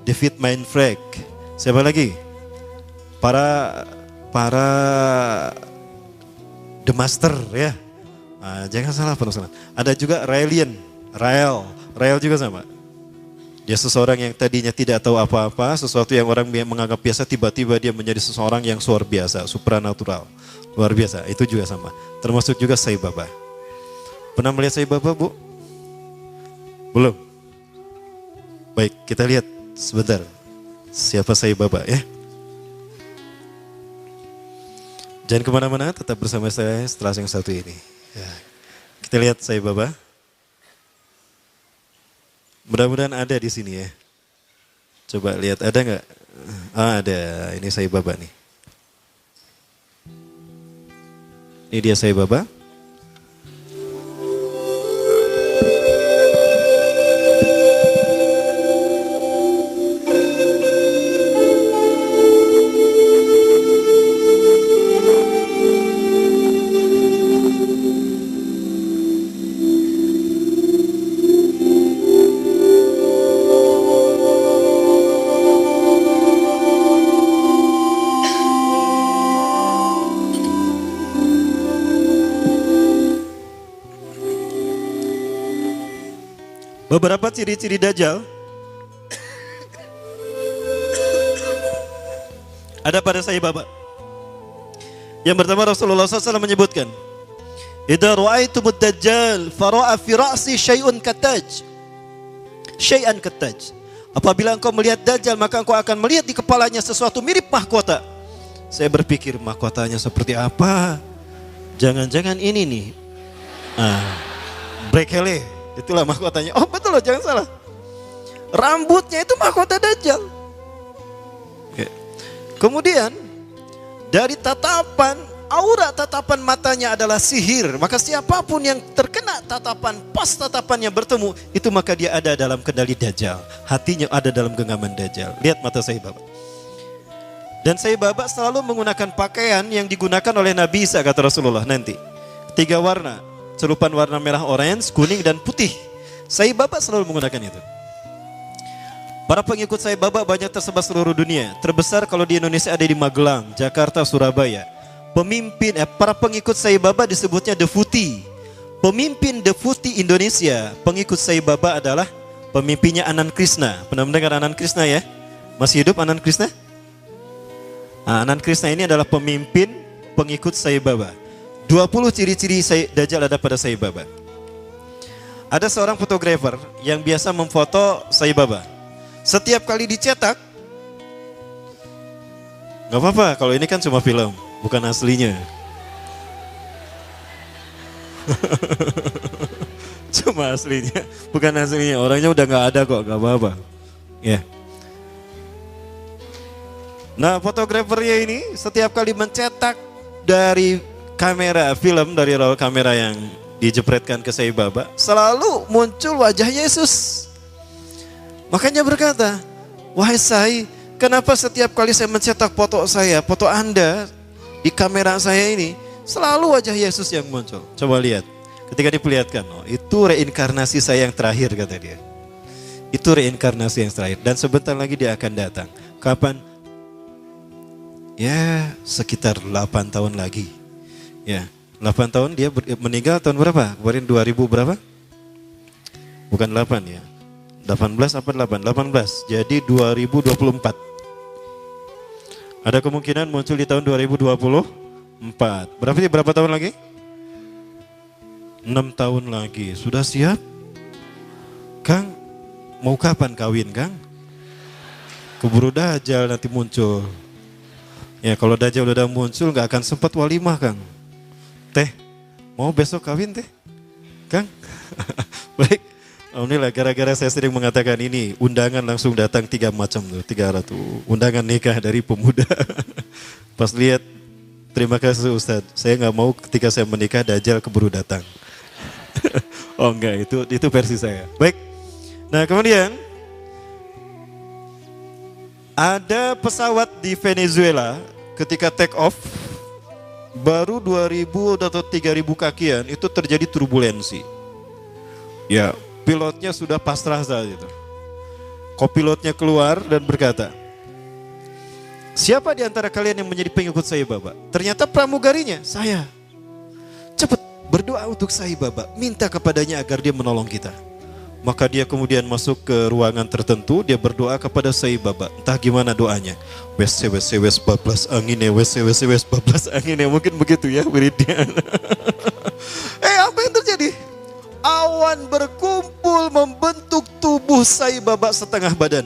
David Mindfreak. Siapa lagi? Para The Master, ya. Nah, jangan salah penulisan. Ada juga Rael juga sama. Dia seseorang yang tadinya tidak tahu apa-apa, sesuatu yang orang menganggap biasa, tiba-tiba dia menjadi seseorang yang luar biasa, supranatural, luar biasa. Itu juga sama. Termasuk juga Sai Baba. Pernah melihat Sai Baba, Bu? Belum? Baik, kita lihat sebentar siapa Sai Baba ya. Jangan kemana-mana, tetap bersama saya setelah yang satu ini. Ya. Kita lihat Sai Baba. Mudah-mudahan ada di sini ya. Coba lihat ada nggak? Ah, ada. Ini Sai Baba nih. Ini dia Sai Baba. Beberapa ciri-ciri Dajjal ada pada Sai Baba. Yang pertama Rasulullah SAW menyebutkan, "Idza ra'aitumud dajjal fara'a fi ra'si syai'un kataj." Syai'an kataj. Apabila engkau melihat Dajjal, maka engkau akan melihat di kepalanya sesuatu mirip mahkota. Saya berpikir mahkotanya seperti apa? Jangan-jangan ini nih. Brekele. Itulah mahkotanya. Oh betul loh, jangan salah. Rambutnya itu mahkota Dajjal. Oke. Kemudian dari tatapan, aura tatapan matanya adalah sihir. Maka siapapun yang terkena tatapan, pas tatapannya bertemu, itu maka dia ada dalam kendali Dajjal. Hatinya ada dalam genggaman Dajjal. Lihat mata Sai Baba. Dan Sai Baba selalu menggunakan pakaian yang digunakan oleh Nabi Isa, kata Rasulullah nanti. 3 warna. Celupan warna merah, orange, kuning, dan putih. Sai Baba selalu menggunakan itu. Para pengikut Sai Baba banyak tersebar seluruh dunia. Terbesar kalau di Indonesia ada di Magelang, Jakarta, Surabaya. Para pengikut Sai Baba disebutnya Defuti. Pemimpin Defuti Indonesia, pengikut Sai Baba adalah pemimpinnya Anand Krishna. Pernah mendengar Anand Krishna ya? Masih hidup Anand Krishna? Anand Krishna ini adalah pemimpin pengikut Sai Baba. 20 ciri-ciri Dajjal ada pada Sai Baba. Ada seorang fotografer yang biasa memfoto Sai Baba. Setiap kali dicetak, gak apa-apa kalau ini kan cuma film, bukan aslinya. Cuma aslinya, bukan aslinya. Orangnya udah gak ada kok, gak apa-apa. Ya. Nah fotografernya ini setiap kali mencetak dari kamera film, dari roll kamera yang dijepretkan ke Sai Baba, selalu muncul wajah Yesus. Makanya berkata, "Wahai Sai, kenapa setiap kali saya mencetak foto saya, foto Anda di kamera saya ini, selalu wajah Yesus yang muncul?" Coba lihat, ketika diperlihatkan, oh, itu reinkarnasi saya yang terakhir, kata dia. Itu reinkarnasi yang terakhir, dan sebentar lagi dia akan datang. Kapan? Ya, sekitar 8 tahun lagi. Ya, 8 tahun dia meninggal tahun berapa? Kemarin 2000 berapa? Bukan 8 ya. 18 apa 8? 18. Jadi 2024. Ada kemungkinan muncul di tahun 2024. Berapa tahun lagi? 6 tahun lagi. Sudah siap? Kang, mau kapan kawin, Kang? Keburu Dajjal nanti muncul. Ya, kalau Dajjal udah muncul gak akan sempat walimah, Kang. Teh, mau besok kawin teh? Kang? Baik, alhamdulillah gara-gara saya sering mengatakan ini, undangan langsung datang 3 macam tuh, 300. Undangan nikah dari pemuda. Pas lihat, terima kasih Ustadz, saya gak mau ketika saya menikah Dajjal keburu datang. Oh enggak, itu versi saya. Baik, nah kemudian ada pesawat di Venezuela ketika take off, baru 2000 atau 3000 kakian itu terjadi turbulensi. Ya, pilotnya sudah pasrah saat itu. Kopilotnya keluar dan berkata, "Siapa di antara kalian yang menjadi pengikut Sai Baba?" Ternyata pramugarinya, "Saya." "Cepat berdoa untuk Sai Baba, minta kepadanya agar dia menolong kita." Maka dia kemudian masuk ke ruangan tertentu, dia berdoa kepada Sai Baba. Entah gimana doanya. Wes bablas angin ya, wes bablas angin ya. Mungkin begitu ya wiridnya. Apa yang terjadi? Awan berkumpul membentuk tubuh Sai Baba setengah badan.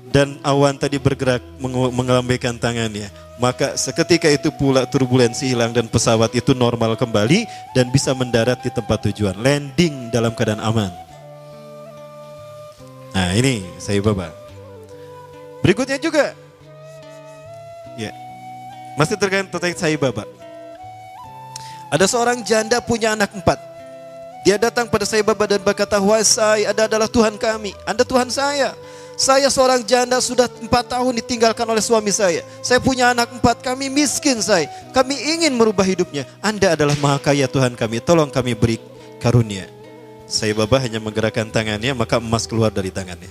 Dan awan tadi bergerak mengelambaikan tangannya. Maka seketika itu pula turbulensi hilang dan pesawat itu normal kembali dan bisa mendarat di tempat tujuan. Landing dalam keadaan aman. Nah ini Sai Baba. Berikutnya juga. Ya, masih terkait Sai Baba. Ada seorang janda punya anak 4. Dia datang pada Sai Baba dan berkata, "Wahai Sai, Anda adalah Tuhan kami. Anda Tuhan saya. Saya seorang janda sudah 4 tahun ditinggalkan oleh suami saya. Saya punya anak 4, kami miskin Sai. Kami ingin merubah hidupnya. Anda adalah Maha Kaya Tuhan kami, tolong kami beri karunia." Sai Baba hanya menggerakkan tangannya, maka emas keluar dari tangannya.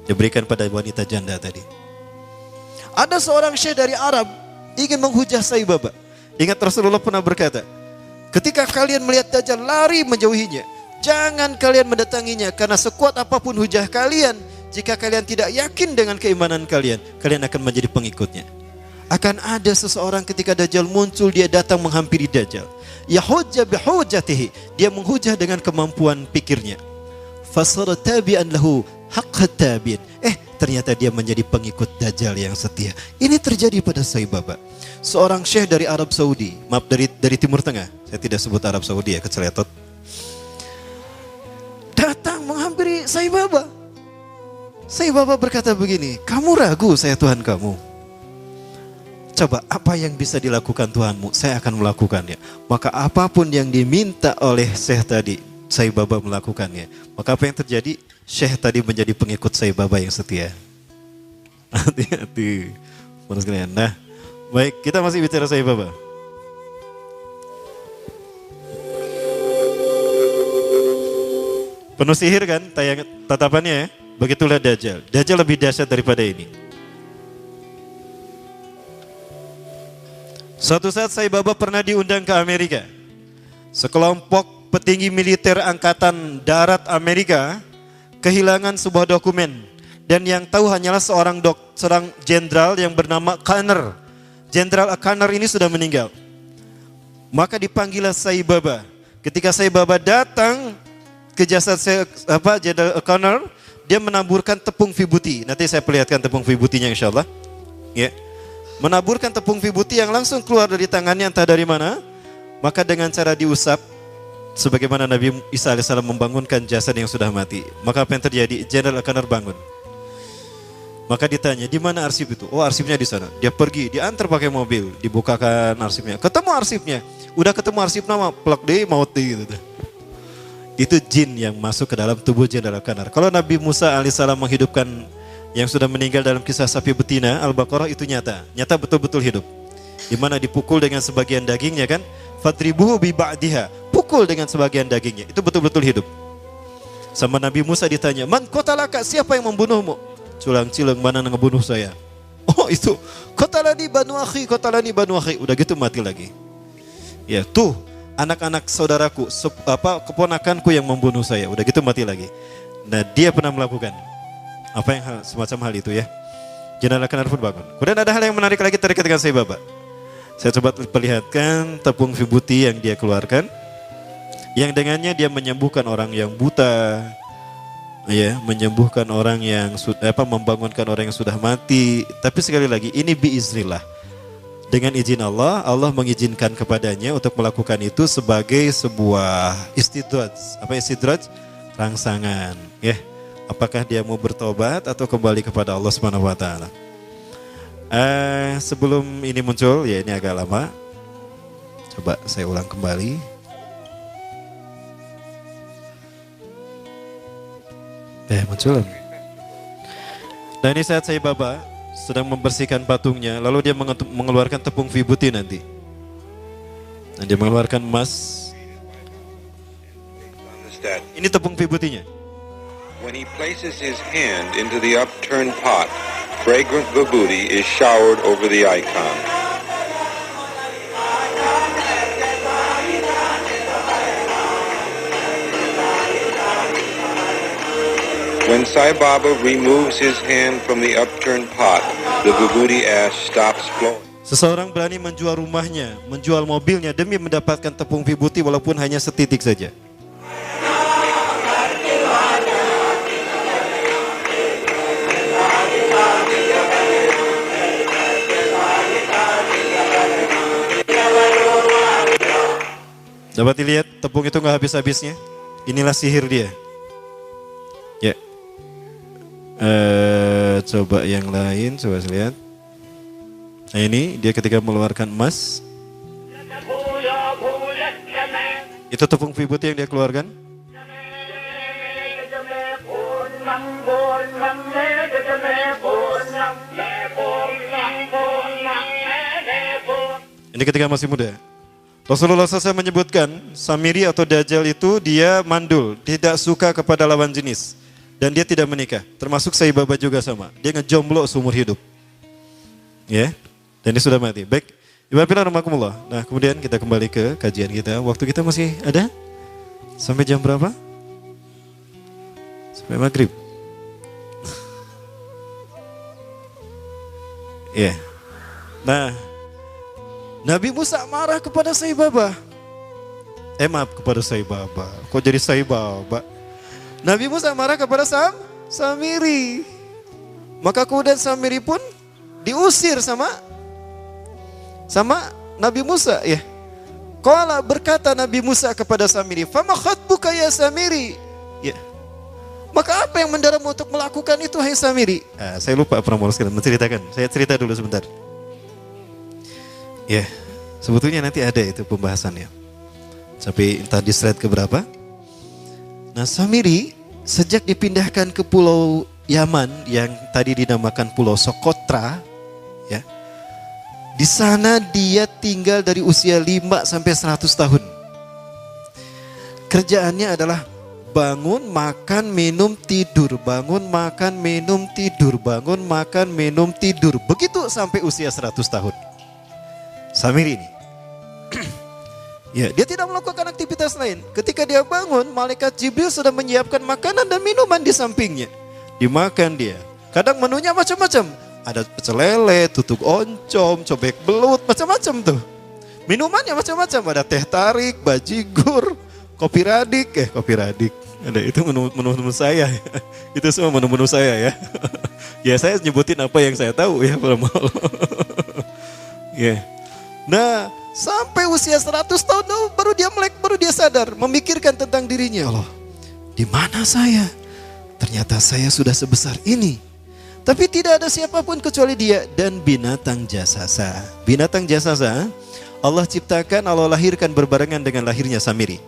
Diberikan pada wanita janda tadi. Ada seorang syekh dari Arab ingin menghujah Sai Baba. Ingat Rasulullah pernah berkata, ketika kalian melihat Dajjal, lari menjauhinya. Jangan kalian mendatanginya, karena sekuat apapun hujah kalian, jika kalian tidak yakin dengan keimanan kalian, kalian akan menjadi pengikutnya. Akan ada seseorang ketika Dajjal muncul, dia datang menghampiri Dajjal. Yahujja bihujjatihi, dia menghujah dengan kemampuan pikirnya. Fasara tabi'an lahu haqqa tabi'in. Ternyata dia menjadi pengikut Dajjal yang setia. Ini terjadi pada Sai Baba. Seorang syekh dari Arab Saudi, maaf dari Timur Tengah. Saya tidak sebut Arab Saudi ya, keceletot. Datang menghampiri Sai Baba. Sai Baba berkata begini, "Kamu ragu saya Tuhan kamu? Coba apa yang bisa dilakukan Tuhanmu, saya akan melakukannya." Maka apapun yang diminta oleh syekh tadi, Sai Baba melakukannya. Maka apa yang terjadi? Syekh tadi menjadi pengikut Sai Baba yang setia. Hati-hati. Nah, baik, kita masih bicara Sai Baba. Penuh sihir kan tatapannya ya? Begitulah Dajjal. Dajjal lebih dahsyat daripada ini. Suatu saat Sai Baba pernah diundang ke Amerika. Sekelompok petinggi militer angkatan darat Amerika kehilangan sebuah dokumen. Dan yang tahu hanyalah seorang jenderal yang bernama Conner. Jenderal Conner ini sudah meninggal. Maka dipanggillah Sai Baba. Ketika Sai Baba datang ke jasad Jenderal Conner, dia menaburkan tepung vibuti. Nanti saya perlihatkan tepung vibutinya insya Allah. Ya. Menaburkan tepung vibuti yang langsung keluar dari tangannya entah dari mana. Maka dengan cara diusap, sebagaimana Nabi Isa AS membangunkan jasad yang sudah mati. Maka apa yang terjadi? Jenderal Conner bangun. Maka ditanya, di mana arsip itu? Oh, arsipnya di sana. Dia pergi, diantar pakai mobil, dibukakan arsipnya. Ketemu arsipnya. Udah ketemu arsip nama, plak deh, maut deh gitu. Itu jin yang masuk ke dalam tubuh Jenderal Conner. Kalau Nabi Musa alaihissalam menghidupkan yang sudah meninggal dalam kisah sapi betina Al-Baqarah, itu nyata betul-betul hidup. Di mana dipukul dengan sebagian dagingnya kan? Fadribuhu bi ba'diha. Pukul dengan sebagian dagingnya. Itu betul-betul hidup. Sama Nabi Musa ditanya, "Man qatalaka, siapa yang membunuhmu?" "Culang-cilang, mana yang ngebunuh saya?" "Oh, itu qatalani banu akhi, qatalani banu akhi." Udah gitu mati lagi. Ya, tuh anak-anak saudaraku, keponakanku yang membunuh saya. Udah gitu mati lagi. Nah, dia pernah melakukan apa yang semacam hal itu ya. Jenderal Conner pun bangun. Kemudian ada hal yang menarik lagi terkait dengan Sai Baba. Saya coba perlihatkan tepung vibuti yang dia keluarkan, yang dengannya dia menyembuhkan orang yang buta, ya, menyembuhkan orang yang membangunkan orang yang sudah mati. Tapi sekali lagi ini biiznillah. Dengan izin Allah, Allah mengizinkan kepadanya untuk melakukan itu sebagai sebuah istidraj. Apa istidraj? Rangsangan, ya. Apakah dia mau bertobat atau kembali kepada Allah Subhanahu wa taala? Sebelum ini muncul, ya ini agak lama. Coba saya ulang kembali. Muncul. Nah, ini saat Sai Baba sedang membersihkan patungnya, lalu dia mengeluarkan tepung vibuti nanti. Dan dia mengeluarkan emas. Ini tepung vibutinya. When he places his hand into the upturned pot, fragrant vibhuti is showered over the icon. When Sai Baba removes his hand from the upturned pot, the vibhuti ash stops flowing. Seseorang berani menjual rumahnya, menjual mobilnya demi mendapatkan tepung vibhuti walaupun hanya setitik saja. Coba dilihat, tepung itu nggak habis-habisnya. Inilah sihir dia. Ya. Coba yang lain, coba lihat. Nah ini dia ketika mengeluarkan emas. Itu tepung vibuti yang dia keluarkan. Ini ketika masih muda. Rasulullah SAW menyebutkan Samiri atau Dajjal itu dia mandul, tidak suka kepada lawan jenis. Dan dia tidak menikah, termasuk Sai Baba juga sama. Dia ngejomblo seumur hidup. Ya, dan dia sudah mati. Baik, Ibu Apila rahmatullah. Nah kemudian kita kembali ke kajian kita. Waktu kita masih ada? Sampai jam berapa? Sampai maghrib. Ya. Nah, Nabi Musa marah kepada Sai Baba. Maaf, kepada Sai Baba. Kok jadi Sai Baba? Nabi Musa marah kepada Samiri. Maka kemudian Samiri pun diusir sama Nabi Musa, ya. Qala, berkata Nabi Musa kepada Samiri, "Fama khatbuka ya Samiri?" Ya. Maka apa yang mendorongmu untuk melakukan itu, hai Samiri? Saya lupa pernah sekalian menceritakan. Saya cerita dulu sebentar. Ya, sebetulnya nanti ada itu pembahasannya. Sampai entah di slide keberapa. Nah, Samiri sejak dipindahkan ke pulau Yaman yang tadi dinamakan Pulau Sokotra, ya. Di sana dia tinggal dari usia 5 sampai 100 tahun. Kerjaannya adalah bangun, makan, minum, tidur, bangun, makan, minum, tidur, bangun, makan, minum, tidur. Begitu sampai usia 100 tahun. Samiri ini. Ya, dia tidak melakukan aktivitas lain. Ketika dia bangun, malaikat Jibril sudah menyiapkan makanan dan minuman di sampingnya. Dimakan dia. Kadang menunya macam-macam. Ada pecel lele, tutuk oncom, cobek belut, macam-macam tuh. Minumannya macam-macam. Ada teh tarik, bajigur, kopi radik. Kopi radik. Ada itu menu-menu saya. Itu semua menu-menu saya ya. Ya saya nyebutin apa yang saya tahu ya. Ya. Nah, sampai usia 100 tahun baru dia melek, baru dia sadar, memikirkan tentang dirinya. Allah, di mana saya? Ternyata saya sudah sebesar ini. Tapi tidak ada siapapun kecuali dia dan binatang jasasa. Binatang jasasa Allah ciptakan, Allah lahirkan berbarengan dengan lahirnya Samiri.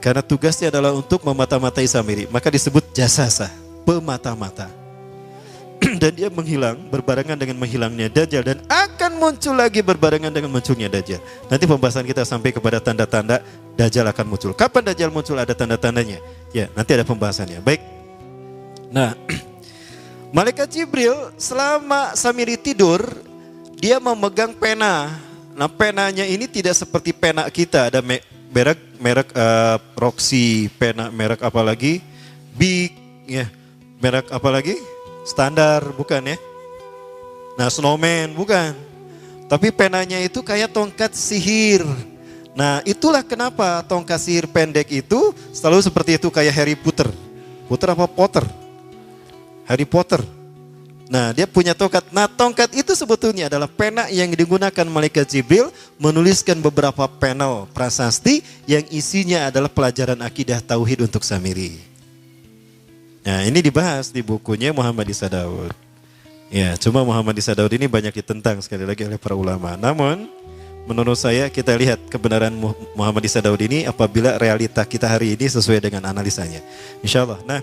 Karena tugasnya adalah untuk memata-matai Samiri, maka disebut jasasa, pemata-mata. Dan dia menghilang berbarengan dengan menghilangnya Dajjal dan akan muncul lagi berbarengan dengan munculnya Dajjal. Nanti pembahasan kita sampai kepada tanda-tanda Dajjal akan muncul. Kapan Dajjal muncul, ada tanda-tandanya. Ya, nanti ada pembahasannya. Baik. Nah, malaikat Jibril selama Samiri tidur, dia memegang pena. Nah, penanya ini tidak seperti pena kita, ada merek Roxy, pena merek apa lagi? Big, ya. Merek apa lagi? Standar, bukan ya. Nah, Snowman, bukan. Tapi penanya itu kayak tongkat sihir. Nah, itulah kenapa tongkat sihir pendek itu selalu seperti itu, kayak Harry Potter. Potter apa Potter? Harry Potter. Nah, dia punya tongkat. Nah, tongkat itu sebetulnya adalah pena yang digunakan malaikat Jibril menuliskan beberapa panel prasasti yang isinya adalah pelajaran akidah tauhid untuk Samiri. Nah, ini dibahas di bukunya Muhammad Isa Daud. Ya, cuma Muhammad Isa Daud ini banyak ditentang sekali lagi oleh para ulama. Namun, menurut saya kita lihat kebenaran Muhammad Isa Daud ini apabila realita kita hari ini sesuai dengan analisanya. Insya Allah. Nah,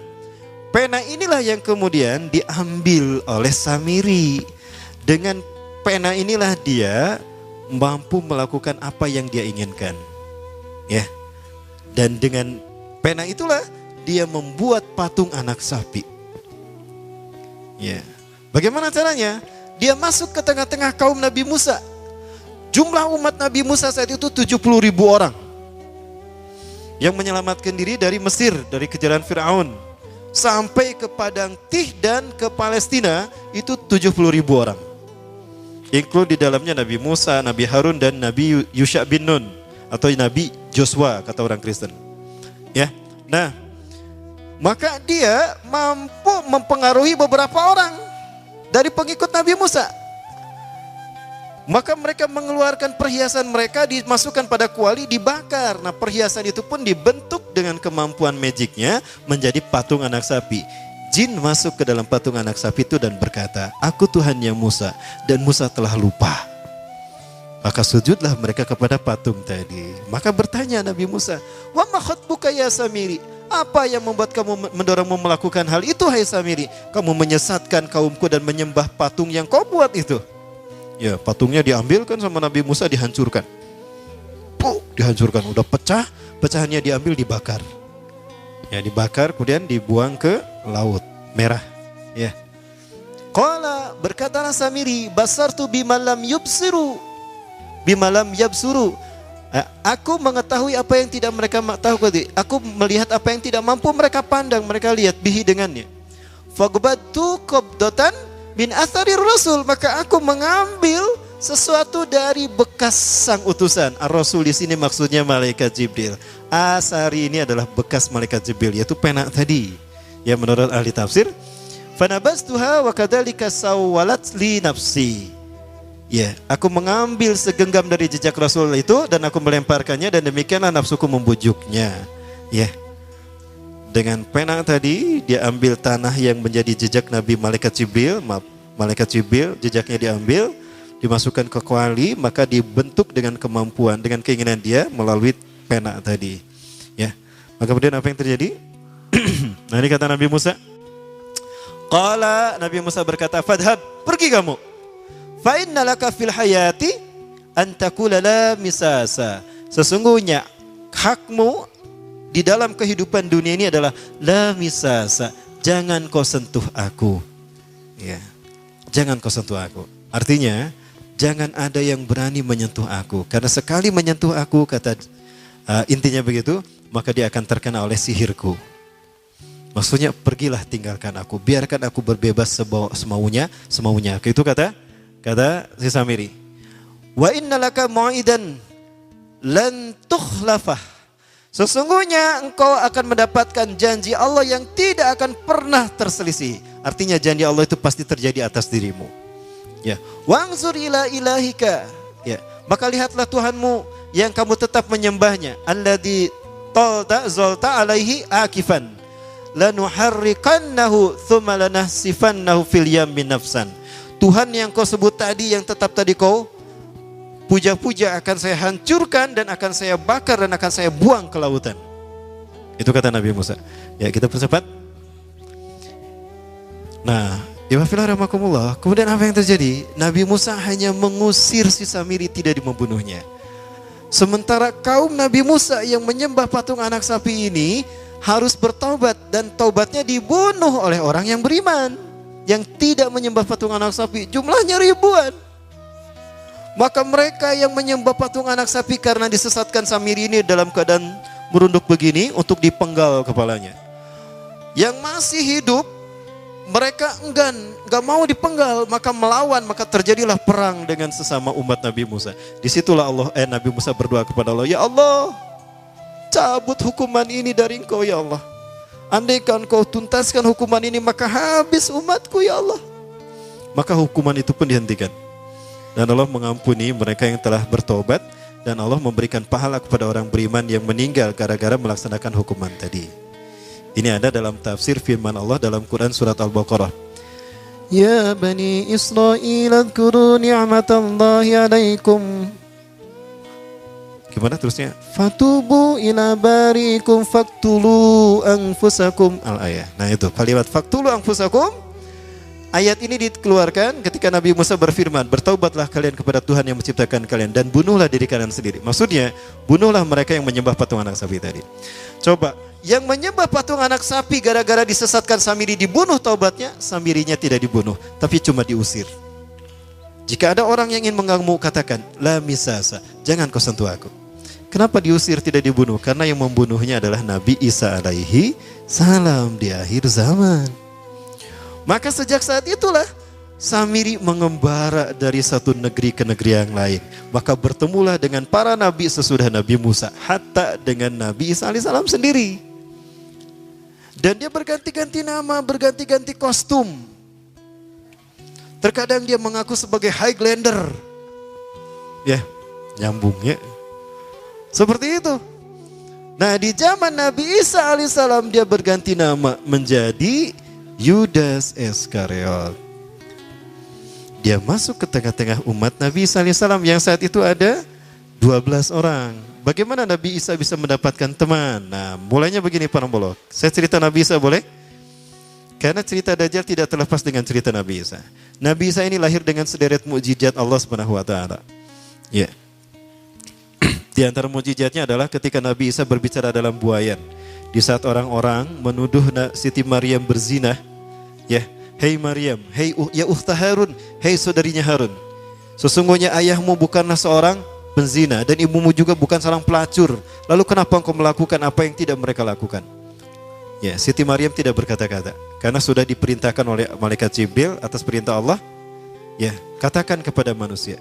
pena inilah yang kemudian diambil oleh Samiri. Dengan pena inilah dia mampu melakukan apa yang dia inginkan. Ya. Dan dengan pena itulah dia membuat patung anak sapi. Ya. Bagaimana caranya? Dia masuk ke tengah-tengah kaum Nabi Musa. Jumlah umat Nabi Musa saat itu 70.000 orang. Yang menyelamatkan diri dari Mesir, dari kejaran Fir'aun. Sampai ke Padang Tih dan ke Palestina itu 70.000 orang. Include di dalamnya Nabi Musa, Nabi Harun dan Nabi Yusha bin Nun. Atau Nabi Joshua kata orang Kristen. Ya. Nah, maka dia mampu mempengaruhi beberapa orang dari pengikut Nabi Musa. Maka mereka mengeluarkan perhiasan mereka, dimasukkan pada kuali, dibakar. Nah perhiasan itu pun dibentuk dengan kemampuan magicnya menjadi patung anak sapi. Jin masuk ke dalam patung anak sapi itu dan berkata, aku Tuhannya Musa, dan Musa telah lupa. Maka sujudlah mereka kepada patung tadi. Maka bertanya Nabi Musa, wa ma khatbuka ya Samiri? Apa yang membuat kamu mendorongmu melakukan hal itu hai Samiri? Kamu menyesatkan kaumku dan menyembah patung yang kau buat itu. Ya, patungnya diambilkan sama Nabi Musa, dihancurkan. Dihancurkan, udah pecah, pecahannya diambil, dibakar. Ya, dibakar kemudian dibuang ke laut merah. Ya. Qala, berkatalah Samiri, basartu bimalam yubsiru, bimalam yabsuru. Aku mengetahui apa yang tidak mereka tahu. Aku melihat apa yang tidak mampu mereka pandang, mereka lihat bihi dengannya. Fagbatu qabdatan min atharir rasul, maka aku mengambil sesuatu dari bekas sang utusan. Ar-Rasul di sini maksudnya malaikat Jibril. Asari ini adalah bekas malaikat Jibril, yaitu pena tadi. Ya, menurut ahli tafsir, fanabastuha wa kadzalika sawwalat li nafsi. Ya, aku mengambil segenggam dari jejak Rasul itu dan aku melemparkannya, dan demikianlah nafsuku membujuknya. Ya. Dengan pena tadi dia ambil tanah yang menjadi jejak Nabi malaikat Jibril, jejaknya diambil, dimasukkan ke kuali, maka dibentuk dengan kemampuan, dengan keinginan dia melalui pena tadi. Ya. Maka kemudian apa yang terjadi? Nah, ini kata Nabi Musa. Qala, Nabi Musa berkata, fadhhab, pergi kamu. Fa innalaka fil hayati an taqula la misasa. Sesungguhnya hakmu di dalam kehidupan dunia ini adalah la misasa, jangan kau sentuh aku. Ya. Jangan kau sentuh aku. Artinya, jangan ada yang berani menyentuh aku, karena sekali menyentuh aku, kata intinya begitu, maka dia akan terkena oleh sihirku. Maksudnya, pergilah, tinggalkan aku, biarkan aku berbebas semaunya. Itu kata si Samiri. Wa innalaka mau'idan lan tukhlafah. Sesungguhnya engkau akan mendapatkan janji Allah yang tidak akan pernah terselisih. Artinya janji Allah itu pasti terjadi atas dirimu. Ya, wangzur ila ilahika. Ya, maka lihatlah Tuhanmu yang kamu tetap menyembahnya. Alladzi talta zalta alaihi akifan. Lanuharrikannahu thumma lanahsifannahu fil yammi nafsan. Tuhan yang kau sebut tadi, yang tetap tadi kau puja-puja, akan saya hancurkan dan akan saya bakar dan akan saya buang ke lautan. Itu kata Nabi Musa. Ya, kita percepat. Nah, Iwafillah, kemudian apa yang terjadi? Nabi Musa hanya mengusir si Samiri, tidak membunuhnya. Sementara kaum Nabi Musa yang menyembah patung anak sapi ini harus bertaubat, dan taubatnya dibunuh oleh orang yang beriman, yang tidak menyembah patung anak sapi. Jumlahnya ribuan. Maka mereka yang menyembah patung anak sapi karena disesatkan Samiri ini dalam keadaan merunduk begini untuk dipenggal kepalanya. Yang masih hidup, mereka enggak mau dipenggal, maka melawan, maka terjadilah perang dengan sesama umat Nabi Musa. Disitulah Nabi Musa berdoa kepada Allah, ya Allah, cabut hukuman ini dari engkau ya Allah. Andaikan kau tuntaskan hukuman ini, maka habis umatku ya Allah. Maka hukuman itu pun dihentikan. Dan Allah mengampuni mereka yang telah bertobat, dan Allah memberikan pahala kepada orang beriman yang meninggal gara-gara melaksanakan hukuman tadi. Ini ada dalam tafsir firman Allah dalam Quran surat Al-Baqarah. Ya Bani Israil adhkuru ni'matallahi alaikum. Gimana terusnya? Fatubu ila barikum faktulu anfusakum al-ayah. Nah itu kalimat faktulu anfusakum. Ayat ini dikeluarkan ketika Nabi Musa berfirman, bertaubatlah kalian kepada Tuhan yang menciptakan kalian dan bunuhlah diri kalian sendiri. Maksudnya, bunuhlah mereka yang menyembah patung anak sapi tadi. Coba, yang menyembah patung anak sapi gara-gara disesatkan Samiri dibunuh taubatnya, Samirinya tidak dibunuh, tapi cuma diusir. Jika ada orang yang ingin mengganggu, katakan, la misasa, jangan kau sentuh aku. Kenapa diusir tidak dibunuh? Karena yang membunuhnya adalah Nabi Isa alaihi salam di akhir zaman. Maka sejak saat itulah Samiri mengembara dari satu negeri ke negeri yang lain. Maka bertemulah dengan para nabi sesudah Nabi Musa, hatta dengan Nabi Isa alaihissalam sendiri. Dan dia berganti-ganti nama, berganti-ganti kostum. Terkadang dia mengaku sebagai Highlander, Ya, nyambung ya. Seperti itu. Nah, di zaman Nabi Isa alaihissalam dia berganti nama menjadi Yudas Iskariot. Dia masuk ke tengah-tengah umat Nabi Isa alaihissalam yang saat itu ada 12 orang. Bagaimana Nabi Isa bisa mendapatkan teman? Nah, mulainya begini para bolok. Saya cerita Nabi Isa boleh? Karena cerita Dajjal tidak terlepas dengan cerita Nabi Isa. Nabi Isa ini lahir dengan sederet mukjizat Allah Subhanahu wa taala. Ya. Di antara mukjizatnya adalah ketika Nabi Isa berbicara dalam buayan. Di saat orang-orang menuduh Siti Maryam berzina, ya, hei Maryam, hei ya ukhta Harun, hei saudarinya Harun. Sesungguhnya ayahmu bukanlah seorang penzina dan ibumu juga bukan seorang pelacur. Lalu kenapa engkau melakukan apa yang tidak mereka lakukan? Ya, Siti Maryam tidak berkata-kata karena sudah diperintahkan oleh malaikat Jibril atas perintah Allah. Ya, katakan kepada manusia,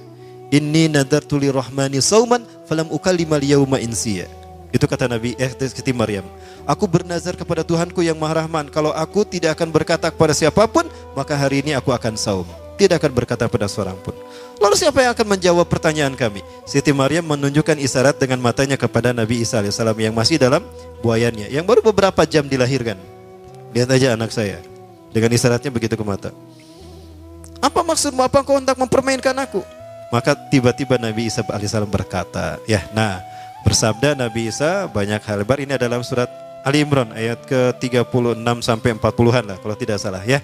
Inni nadartu lirrahmani sauman falam ukallimal yauma insiya. Itu kata Nabi Siti Maryam. Aku bernazar kepada Tuhanku yang Maha Rahman, kalau aku tidak akan berkata kepada siapapun, maka hari ini aku akan saum. Tidak akan berkata pada seorang pun. Lalu siapa yang akan menjawab pertanyaan kami? Siti Maryam menunjukkan isyarat dengan matanya kepada Nabi Isa alaihissalam yang masih dalam buayannya, yang baru beberapa jam dilahirkan. Lihat aja anak saya, dengan isyaratnya begitu ke mata. Apa maksudmu? Apa engkau hendak mempermainkan aku? Maka tiba-tiba Nabi Isa alaihissalam berkata, ya, nah, bersabda Nabi Isa banyak hal lebar. Ini dalam surat Ali Imran ayat ke-36 sampai 40-an lah kalau tidak salah ya.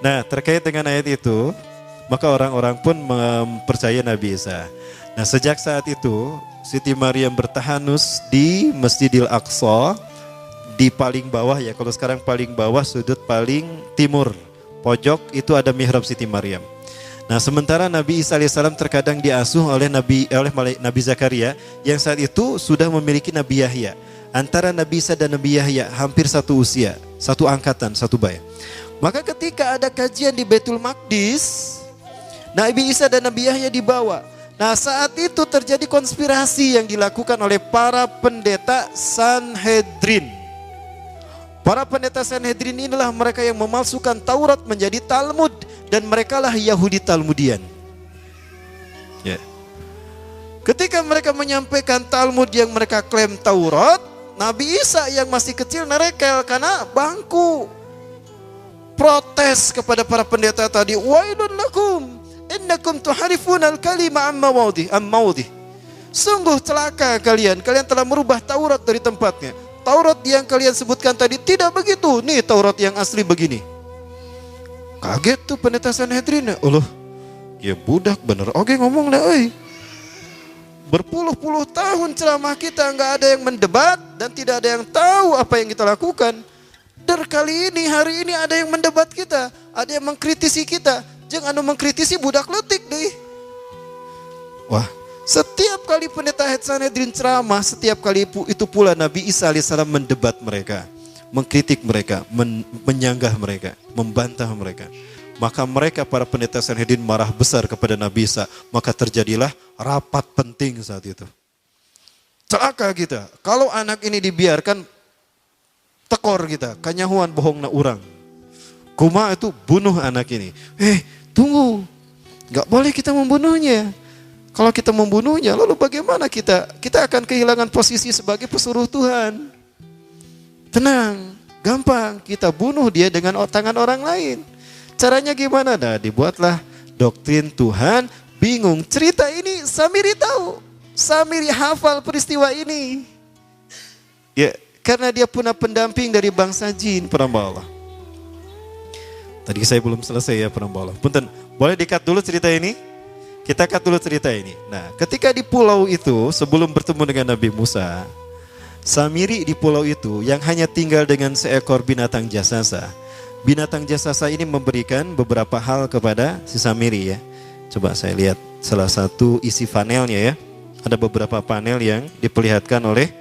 Nah, terkait dengan ayat itu, maka orang-orang pun mempercayai Nabi Isa. Nah, sejak saat itu Siti Maryam bertahanus di Masjidil Aqsa di paling bawah ya. Kalau sekarang paling bawah sudut paling timur pojok itu ada mihrab Siti Maryam. Nah, sementara Nabi Isa alaihissalam terkadang diasuh oleh Nabi Zakaria yang saat itu sudah memiliki Nabi Yahya. Antara Nabi Isa dan Nabi Yahya hampir satu usia, satu angkatan, satu bayang. Maka ketika ada kajian di Baitul Maqdis, Nabi Isa dan Nabi Yahya dibawa. Nah, saat itu terjadi konspirasi yang dilakukan oleh para pendeta Sanhedrin. Para pendeta Sanhedrin inilah mereka yang memalsukan Taurat menjadi Talmud. Dan merekalah Yahudi Talmudian. Ya. Ketika mereka menyampaikan Talmud yang mereka klaim Taurat, Nabi Isa yang masih kecil nerekel karena bangku. Protes kepada para pendeta tadi, wailun lakum innakum tuharifuna al-kalima amma maudhi. Sungguh celaka kalian telah merubah Taurat dari tempatnya. Taurat yang kalian sebutkan tadi tidak begitu. Nih Taurat yang asli begini. Kaget tuh pendeta Sanhedrin. Allah, ya budak bener. Oke ngomong lah, berpuluh-puluh tahun ceramah kita nggak ada yang mendebat dan tidak ada yang tahu apa yang kita lakukan. Dan kali ini, hari ini ada yang mendebat kita, ada yang mengkritisi kita. Jangan mengkritisi budak letik deh. Wah, setiap kali pendeta Sanhedrin ceramah, setiap kali itu pula Nabi Isa alaihissalam mendebat mereka. Mengkritik mereka, menyanggah mereka, membantah mereka. Maka mereka para pendeta Sanhedrin marah besar kepada Nabi Isa. Maka terjadilah rapat penting saat itu. Celaka kita, kalau anak ini dibiarkan, tekor kita, kanyahuan bohong na urang. Kuma itu bunuh anak ini. Tunggu, gak boleh kita membunuhnya. Kalau kita membunuhnya, lalu bagaimana kita? Kita akan kehilangan posisi sebagai pesuruh Tuhan. Tenang, gampang, kita bunuh dia dengan tangan orang lain. Caranya gimana? Nah, dibuatlah doktrin Tuhan. Bingung, cerita ini Samiri tahu. Samiri hafal peristiwa ini. Ya, karena dia punya pendamping dari bangsa jin, penambah Allah. Tadi saya belum selesai ya, penambah Allah. Punten, boleh di-cut dulu cerita ini? Kita cut dulu cerita ini. Nah, ketika di pulau itu, sebelum bertemu dengan Nabi Musa, Samiri di pulau itu yang hanya tinggal dengan seekor binatang jasasa. Binatang jasasa ini memberikan beberapa hal kepada si Samiri ya. Coba saya lihat salah satu isi panelnya ya. Ada beberapa panel yang diperlihatkan oleh.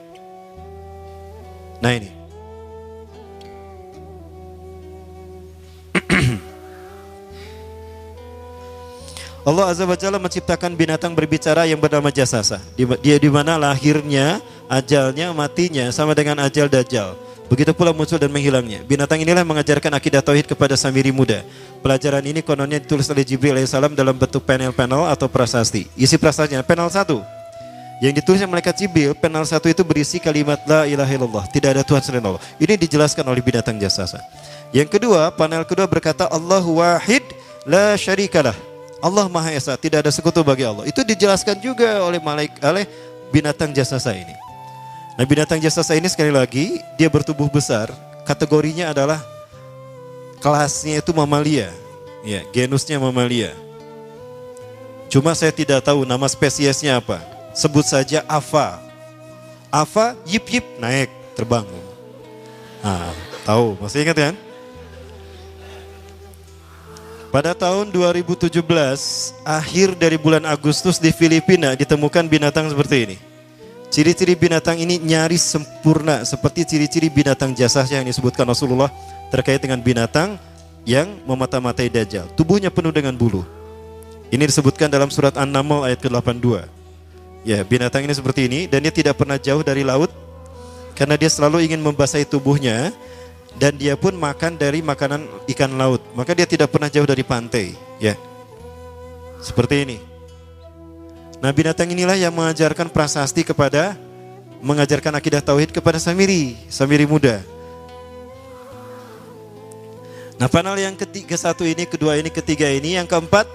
Nah ini. Allah Azza wa Jalla menciptakan binatang berbicara yang bernama jasasa. Dia di mana lahirnya, ajalnya, matinya sama dengan ajal Dajjal. Begitu pula muncul dan menghilangnya. Binatang inilah yang mengajarkan akidah tauhid kepada Samiri muda. Pelajaran ini kononnya ditulis oleh Jibril alaihissalam dalam bentuk panel-panel atau prasasti. Isi prasastinya panel 1. Yang ditulis oleh malaikat Jibril, panel 1 itu berisi kalimat la ilaha illallah, tidak ada Tuhan selain Allah. Ini dijelaskan oleh binatang jasasa. Yang kedua, panel kedua berkata Allahu wahid la syarikalah. Allah Maha Esa, tidak ada sekutu bagi Allah. Itu dijelaskan juga oleh binatang jasasa ini. Nah, binatang jasasa ini sekali lagi dia bertubuh besar, kategorinya adalah kelasnya itu mamalia. Ya, genusnya mamalia. Cuma saya tidak tahu nama spesiesnya apa. Sebut saja Afa. Afa yip yip naik, terbang. Nah, tahu, masih ingat kan? Pada tahun 2017, akhir dari bulan Agustus di Filipina ditemukan binatang seperti ini. Ciri-ciri binatang ini nyaris sempurna seperti ciri-ciri binatang jasasa yang disebutkan Rasulullah terkait dengan binatang yang memata-matai Dajjal. Tubuhnya penuh dengan bulu. Ini disebutkan dalam surat An-Naml ayat ke-82. Ya, binatang ini seperti ini dan dia tidak pernah jauh dari laut karena dia selalu ingin membasahi tubuhnya. Dan dia pun makan dari makanan ikan laut. Maka dia tidak pernah jauh dari pantai. Ya, seperti ini. Nah, binatang inilah yang mengajarkan prasasti mengajarkan akidah tauhid kepada Samiri muda. Nah, panel yang ketiga satu ini, kedua ini, ketiga ini, yang keempat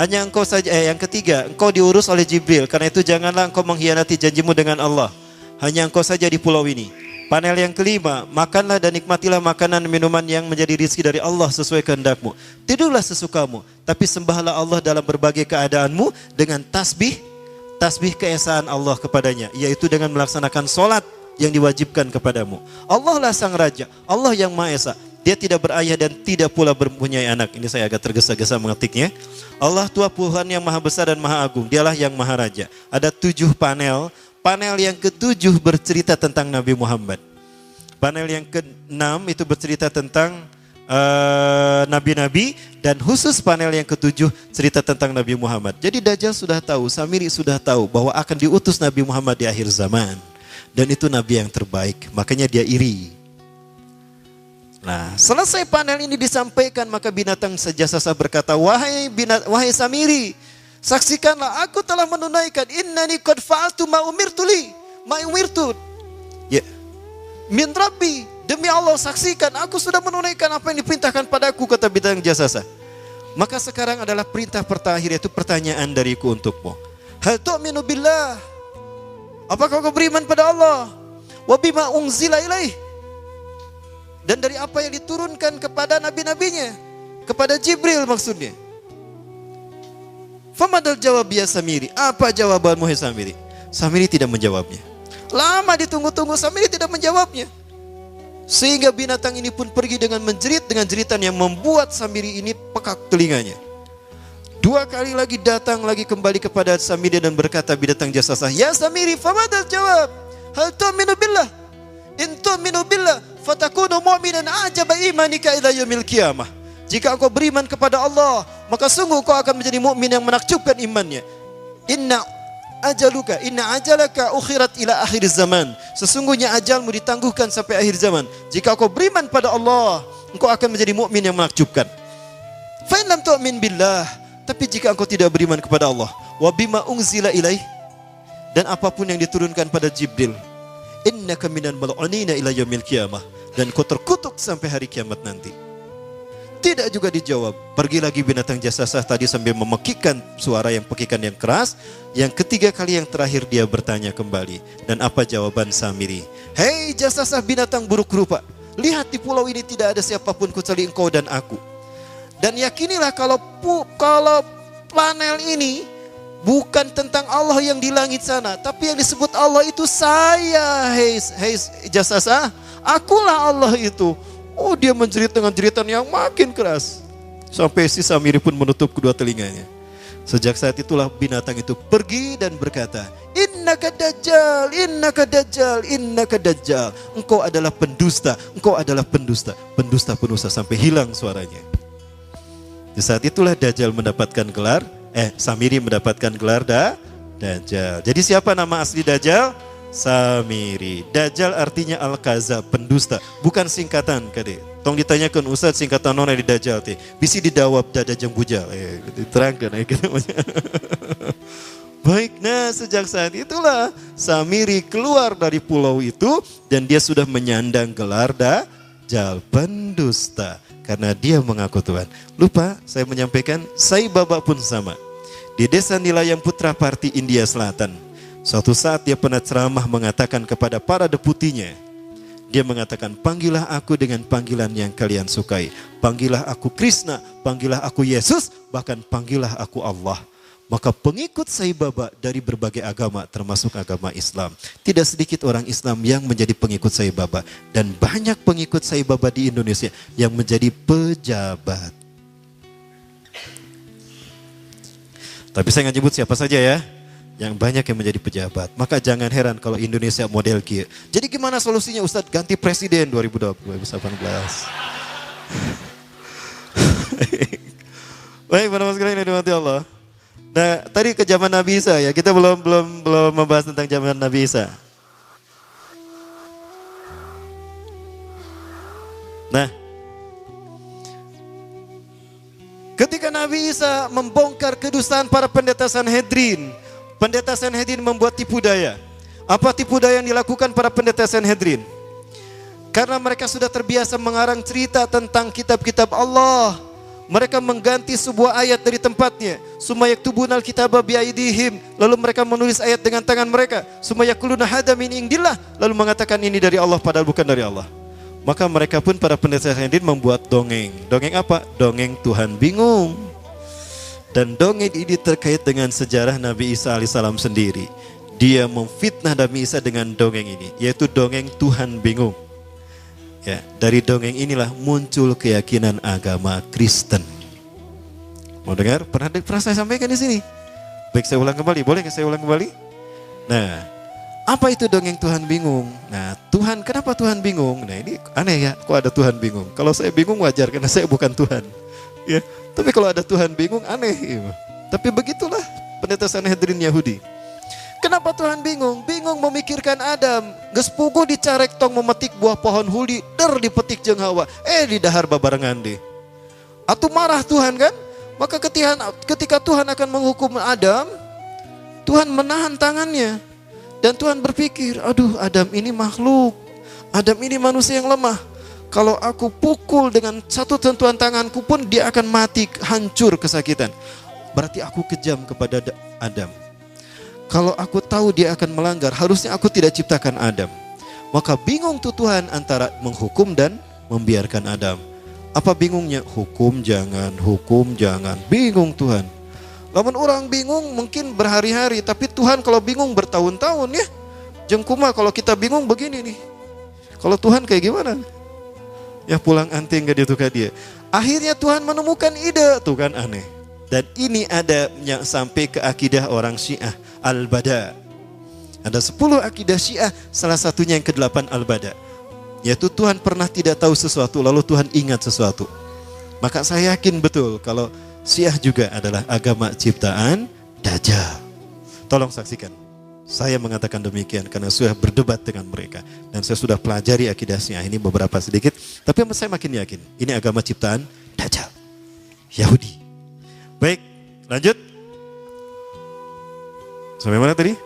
hanya engkau saja. Yang ketiga, engkau diurus oleh Jibril. Karena itu janganlah engkau mengkhianati janjimu dengan Allah. Hanya engkau saja di pulau ini. Panel yang kelima, makanlah dan nikmatilah makanan dan minuman yang menjadi rezeki dari Allah sesuai kehendakmu. Tidurlah sesukamu, tapi sembahlah Allah dalam berbagai keadaanmu dengan tasbih keesaan Allah kepadanya, yaitu dengan melaksanakan solat yang diwajibkan kepadamu. Allah lah sang raja, Allah yang Maha Esa. Dia tidak berayah dan tidak pula mempunyai anak. Ini saya agak tergesa-gesa mengetiknya. Allah Tuhan Tuhan yang Maha Besar dan Maha Agung. Dialah yang Maha Raja. Ada 7 panel. Panel yang ke-7 bercerita tentang Nabi Muhammad. Panel yang ke-6 itu bercerita tentang nabi-nabi, dan khusus panel yang ke-7 cerita tentang Nabi Muhammad. Jadi Dajjal sudah tahu, Samiri sudah tahu bahwa akan diutus Nabi Muhammad di akhir zaman. Dan itu Nabi yang terbaik, makanya dia iri. Nah, selesai panel ini disampaikan, maka binatang jasasa berkata, wahai Samiri, saksikanlah aku telah menunaikan innani qad fa'altu ma umirtu ya min rabbi, demi Allah saksikan aku sudah menunaikan apa yang diperintahkan padaku, kata binatang jasasa. Maka sekarang adalah perintah terakhir, yaitu pertanyaan dariku untukmu. Hal tu'minu billah, apakah kau beriman pada Allah? Wa bima unzila ilaih, dan dari apa yang diturunkan kepada nabi-nabinya, kepada Jibril maksudnya. Famadal jawab ya Samiri, apa jawabanmu hai Samiri? Samiri tidak menjawabnya. Lama ditunggu-tunggu, Samiri tidak menjawabnya. Sehingga binatang ini pun pergi dengan menjerit dengan jeritan yang membuat Samiri ini pekak telinganya. 2 kali lagi datang lagi kembali kepada Samiri dan berkata binatang jasasa, ya Samiri, famadal jawab? Hal tu'minu billah? In tu'minu billah fatakunu mu'minan ajaba imanika ila yaumil qiyamah. Jika engkau beriman kepada Allah, maka sungguh kau akan menjadi mukmin yang menakjubkan imannya. Inna ajalaka ukhirat ila akhir zaman. Sesungguhnya ajalmu ditangguhkan sampai akhir zaman. Jika engkau beriman pada Allah, engkau akan menjadi mukmin yang menakjubkan. Fa in lam tu'min billah, tapi jika engkau tidak beriman kepada Allah, wa bima unzila ilaih, dan apapun yang diturunkan pada Jibril, innaka minal mal'unina ila yaumil qiyamah, dan kau terkutuk sampai hari kiamat nanti. Tidak juga dijawab. Pergi lagi binatang jasasa tadi sambil memekikkan suara yang pekikan yang keras. Yang ketiga kali yang terakhir dia bertanya kembali. Dan apa jawaban Samiri? Hei jasasa binatang buruk rupa, lihat di pulau ini tidak ada siapapun kecuali engkau dan aku. Dan yakinilah kalau panel ini bukan tentang Allah yang di langit sana, tapi yang disebut Allah itu saya. Hei jasasa, akulah Allah itu. Oh, dia menjerit dengan jeritan yang makin keras. Sampai si Samiri pun menutup kedua telinganya. Sejak saat itulah binatang itu pergi dan berkata, Innaka dajjal, innaka dajjal, innaka dajjal. Engkau adalah pendusta, engkau adalah pendusta. Pendusta sampai hilang suaranya. Di saat itulah Dajjal mendapatkan gelar, Samiri mendapatkan gelar Dajjal. Jadi siapa nama asli Dajjal? Samiri. Dajjal artinya al-kazab, pendusta, bukan singkatan kade. Tong ditanyakan Ustaz singkatan nona di Dajjal teh. Bisi didawab dada jeng bujal. Terangkan gitu. Baik, nah sejak saat itulah Samiri keluar dari pulau itu dan dia sudah menyandang gelar Dajjal, pendusta, karena dia mengaku Tuhan. Lupa saya menyampaikan, Sai Baba pun sama. Di desa Nilayang Putra Parti, India Selatan, suatu saat dia pernah ceramah mengatakan kepada para deputinya, dia mengatakan, panggillah aku dengan panggilan yang kalian sukai. Panggillah aku Krishna, panggillah aku Yesus, bahkan panggillah aku Allah. Maka pengikut Sai Baba dari berbagai agama termasuk agama Islam. Tidak sedikit orang Islam yang menjadi pengikut Sai Baba. Dan banyak pengikut Sai Baba di Indonesia yang menjadi pejabat. Tapi saya nggak nyebut siapa saja ya. Yang banyak yang menjadi pejabat. Maka jangan heran kalau Indonesia model kia. Jadi gimana solusinya Ustadz? Ganti presiden 2018. Baik, pada sekalian yang dimati Allah. Nah, tadi ke zaman Nabi Isa ya, kita belum membahas tentang zaman Nabi Isa. Nah, ketika Nabi Isa membongkar kedustaan para pendeta Sanhedrin, pendeta Sanhedrin membuat tipu daya. Apa tipu daya yang dilakukan para pendeta Sanhedrin? Karena mereka sudah terbiasa mengarang cerita tentang kitab-kitab Allah. Mereka mengganti sebuah ayat dari tempatnya. Sumayaktubunal kitaba biaidihim. Lalu mereka menulis ayat dengan tangan mereka. Sumayakuluna hada min indillah. Lalu mengatakan ini dari Allah padahal bukan dari Allah. Maka mereka pun para pendeta Sanhedrin membuat dongeng. Dongeng apa? Dongeng Tuhan bingung. Dan dongeng ini terkait dengan sejarah Nabi Isa alaihissalam sendiri. Dia memfitnah Nabi Isa dengan dongeng ini, yaitu dongeng Tuhan bingung. Ya, dari dongeng inilah muncul keyakinan agama Kristen. Mau dengar? Pernah saya sampaikan di sini. Baik, saya ulang kembali. Boleh nggak saya ulang kembali? Nah, apa itu dongeng Tuhan bingung? Nah, Tuhan, kenapa Tuhan bingung? Nah, ini aneh ya, kok ada Tuhan bingung? Kalau saya bingung wajar karena saya bukan Tuhan. Ya, tapi kalau ada Tuhan bingung aneh. Tapi begitulah pendeta Sanhedrin Yahudi. Kenapa Tuhan bingung? Bingung memikirkan Adam. Geus puguh dicarek tong memetik buah pohon huli, dipetik jeung Hawa. Di dahar babarengan deh. Atuh marah Tuhan kan? Maka ketika Tuhan akan menghukum Adam, Tuhan menahan tangannya. Dan Tuhan berpikir, aduh Adam ini makhluk. Adam ini manusia yang lemah. Kalau aku pukul dengan satu sentuhan tanganku pun dia akan mati, hancur kesakitan. Berarti aku kejam kepada Adam. Kalau aku tahu dia akan melanggar, harusnya aku tidak ciptakan Adam. Maka bingung tuh Tuhan antara menghukum dan membiarkan Adam. Apa bingungnya? Hukum jangan. Bingung Tuhan. Lamun orang bingung mungkin berhari-hari, tapi Tuhan kalau bingung bertahun-tahun ya. Jengkuma kalau kita bingung begini nih. Kalau Tuhan kayak gimana? Ya pulang anting gak dia. Akhirnya Tuhan menemukan ide, tuh kan aneh. Dan ini ada yang sampai ke akidah orang Syiah, Al-Bada. Ada 10 akidah Syiah, salah satunya yang ke-8 Al-Bada. Yaitu Tuhan pernah tidak tahu sesuatu, lalu Tuhan ingat sesuatu. Maka saya yakin betul kalau Syiah juga adalah agama ciptaan Dajjal. Tolong saksikan. Saya mengatakan demikian karena sudah berdebat dengan mereka. Dan saya sudah pelajari akidah Syiah ini beberapa sedikit. Tapi saya makin yakin, ini agama ciptaan Dajjal, Yahudi. Baik, lanjut. Sampai mana tadi?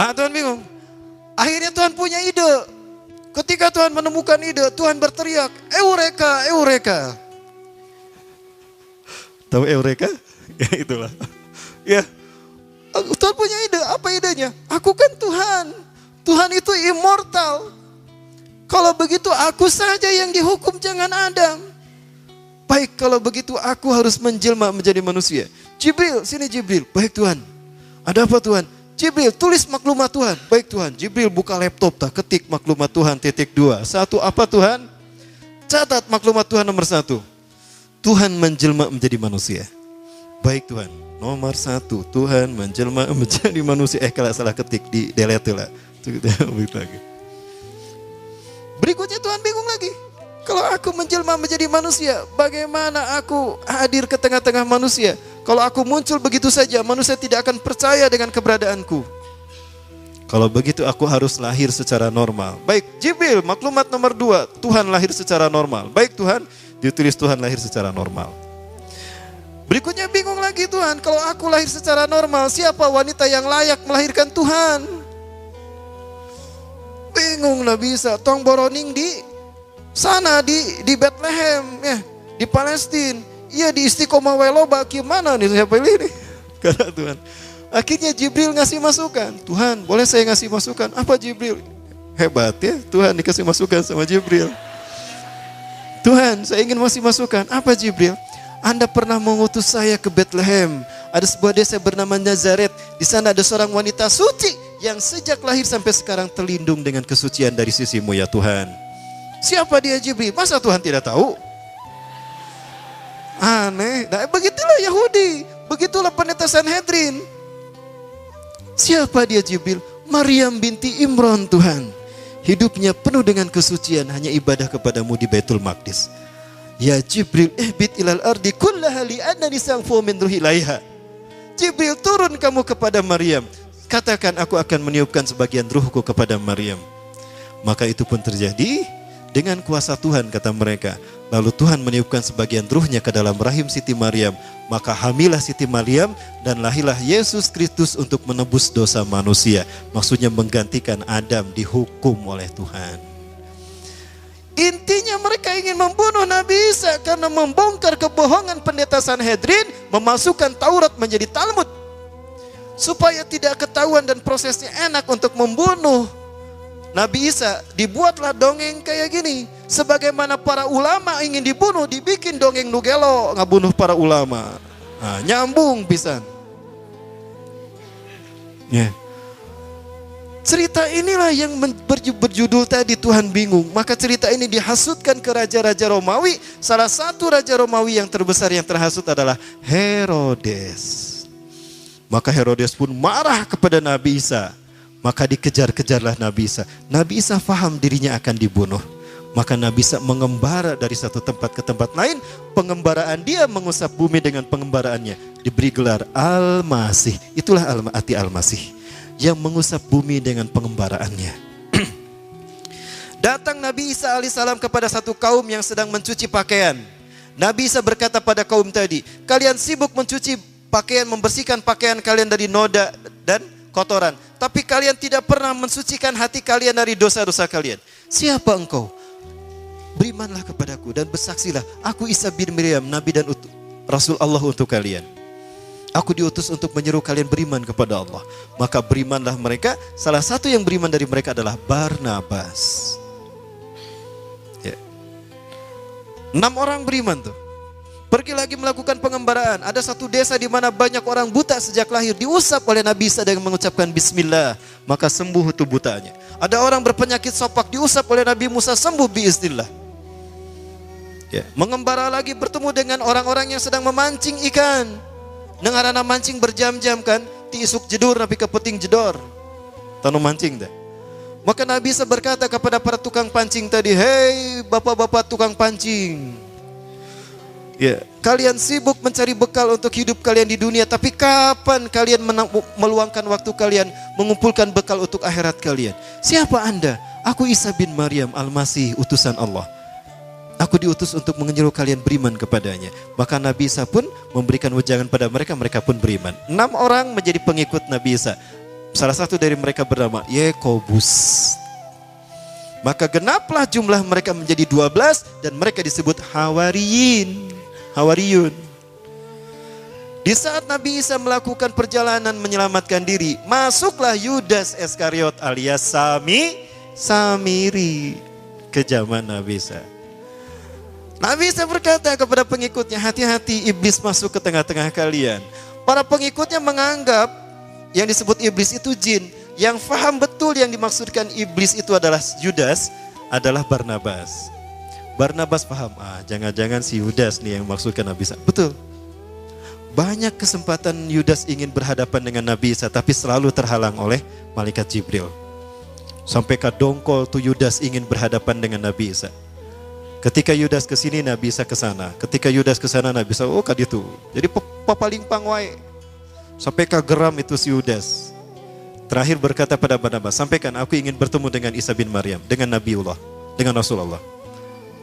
Tuhan bingung. Akhirnya Tuhan punya ide. Ketika Tuhan menemukan ide, Tuhan berteriak, Eureka, Eureka. Tahu Eureka? Ya itulah. Ya, Tuhan punya ide. Apa idenya? Aku kan Tuhan. Tuhan itu immortal. Kalau begitu aku saja yang dihukum, jangan Adam. Baik, kalau begitu aku harus menjelma menjadi manusia. Jibril, sini Jibril. Baik Tuhan. Ada apa Tuhan? Jibril, tulis maklumat Tuhan. Baik Tuhan. Jibril buka laptop, ketik maklumat Tuhan ×2. Satu apa Tuhan? Catat maklumat Tuhan nomor 1. Tuhan menjelma menjadi manusia. Baik Tuhan. Nomor 1, Tuhan menjelma menjadi manusia. Kalau salah ketik, di delete lah. Begitu lagi. Berikutnya Tuhan bingung lagi. Kalau aku menjelma menjadi manusia, bagaimana aku hadir ke tengah-tengah manusia? Kalau aku muncul begitu saja, manusia tidak akan percaya dengan keberadaanku. Kalau begitu aku harus lahir secara normal. Baik, Jibril, maklumat nomor 2, Tuhan lahir secara normal. Baik Tuhan, ditulis Tuhan lahir secara normal. Berikutnya bingung lagi Tuhan, kalau aku lahir secara normal, siapa wanita yang layak melahirkan Tuhan? Bingung Nabi Isa, tong boroning di sana di Bethlehem ya, di Palestina. Iya di Istiqomah Weloba, gimana nih saya pilih nih? Kata Tuhan. Akhirnya Jibril ngasih masukan. Tuhan, boleh saya ngasih masukan? Apa Jibril? Hebat ya, Tuhan dikasih masukan sama Jibril. Tuhan, saya ingin ngasih masukan. Apa Jibril? Anda pernah mengutus saya ke Bethlehem. Ada sebuah desa bernama Nazaret. Di sana ada seorang wanita suci yang sejak lahir sampai sekarang terlindung dengan kesucian dari sisimu ya Tuhan. Siapa dia Jibril? Masa Tuhan tidak tahu? Aneh. Nah, begitulah Yahudi. Begitulah pendeta Sanhedrin. Siapa dia Jibril? Maryam binti Imran Tuhan. Hidupnya penuh dengan kesucian, hanya ibadah kepadamu di Baitul Maqdis. Ya Jibril, ihbit ilal ardi kullaha li annani sangfu min ruhi ilaiha. Jibril, turun kamu kepada Maryam. Katakan aku akan meniupkan sebagian ruhku kepada Maryam. Maka itu pun terjadi dengan kuasa Tuhan kata mereka. Lalu Tuhan meniupkan sebagian ruhnya ke dalam rahim Siti Maryam. Maka hamilah Siti Maryam dan lahirlah Yesus Kristus untuk menebus dosa manusia. Maksudnya menggantikan Adam dihukum oleh Tuhan. Intinya mereka ingin membunuh Nabi Isa karena membongkar kebohongan pendeta Sanhedrin, memasukkan Taurat menjadi Talmud. Supaya tidak ketahuan dan prosesnya enak untuk membunuh Nabi Isa, dibuatlah dongeng kayak gini. Sebagaimana para ulama ingin dibunuh, dibikin dongeng nugelo ngabunuh para ulama. Nah, nyambung pisan. Ya. Cerita inilah yang berjudul tadi Tuhan bingung. Maka cerita ini dihasutkan ke raja-raja Romawi. Salah satu raja Romawi yang terbesar yang terhasut adalah Herodes. Maka Herodes pun marah kepada Nabi Isa. Maka dikejar-kejarlah Nabi Isa. Nabi Isa faham dirinya akan dibunuh. Maka Nabi Isa mengembara dari satu tempat ke tempat lain. Pengembaraan dia mengusap bumi dengan pengembaraannya. Diberi gelar Al-Masih. Itulah arti Al-Masih. Yang mengusap bumi dengan pengembaraannya. Datang Nabi Isa alaihissalam kepada satu kaum yang sedang mencuci pakaian. Nabi Isa berkata pada kaum tadi, kalian sibuk mencuci pakaian, membersihkan pakaian kalian dari noda dan kotoran. Tapi kalian tidak pernah mensucikan hati kalian dari dosa-dosa kalian. Siapa engkau? Berimanlah kepadaku dan bersaksilah. Aku Isa bin Maryam, Nabi dan Rasul Allah untuk kalian. Aku diutus untuk menyeru kalian beriman kepada Allah. Maka berimanlah mereka. Salah satu yang beriman dari mereka adalah Barnabas. Ya. 6 orang beriman tuh. Pergi lagi melakukan pengembaraan. Ada satu desa di mana banyak orang buta sejak lahir. Diusap oleh Nabi Isa dengan mengucapkan Bismillah. Maka sembuh itu butanya. Ada orang berpenyakit sopak. Diusap oleh Nabi Musa, sembuh biiznillah. Ya. Mengembara lagi bertemu dengan orang-orang yang sedang memancing ikan. Nengarana mancing berjam-jam kan. Tiisuk jedur nabi kepeting jedor. Tanu mancing dah. Maka Nabi Isa berkata kepada para tukang pancing tadi, hei bapak-bapak tukang pancing. Ya, kalian sibuk mencari bekal untuk hidup kalian di dunia, tapi kapan kalian meluangkan waktu kalian mengumpulkan bekal untuk akhirat kalian? Siapa Anda? Aku Isa bin Maryam Al-Masih, utusan Allah. Aku diutus untuk menyeru kalian beriman kepadanya. Maka Nabi Isa pun memberikan wejangan pada mereka, mereka pun beriman. 6 orang menjadi pengikut Nabi Isa. Salah satu dari mereka bernama Yakobus. Maka genaplah jumlah mereka menjadi 12 dan mereka disebut Hawariyun. Di saat Nabi Isa melakukan perjalanan menyelamatkan diri, masuklah Yudas Iskariot alias Samiri ke zaman Nabi Isa. Nabi Isa berkata kepada pengikutnya, hati-hati iblis masuk ke tengah-tengah kalian. Para pengikutnya menganggap yang disebut iblis itu jin. Yang faham betul yang dimaksudkan iblis itu adalah Yudas, adalah Barnabas. Barnabas paham, jangan-jangan si Yudas nih yang maksudkan Nabi Isa. Betul. Banyak kesempatan Yudas ingin berhadapan dengan Nabi Isa, tapi selalu terhalang oleh malaikat Jibril. Sampai ke dongkol tuh Yudas ingin berhadapan dengan Nabi Isa. Ketika Yudas ke sini, Nabi Isa ke sana. Ketika Yudas ke sana, Nabi Isa, oh kad itu. Jadi papaling pangwai. Sampai kageram itu si Yudas. Terakhir berkata pada Barnabas, sampaikan aku ingin bertemu dengan Isa bin Maryam, dengan Nabiullah, dengan Rasulullah.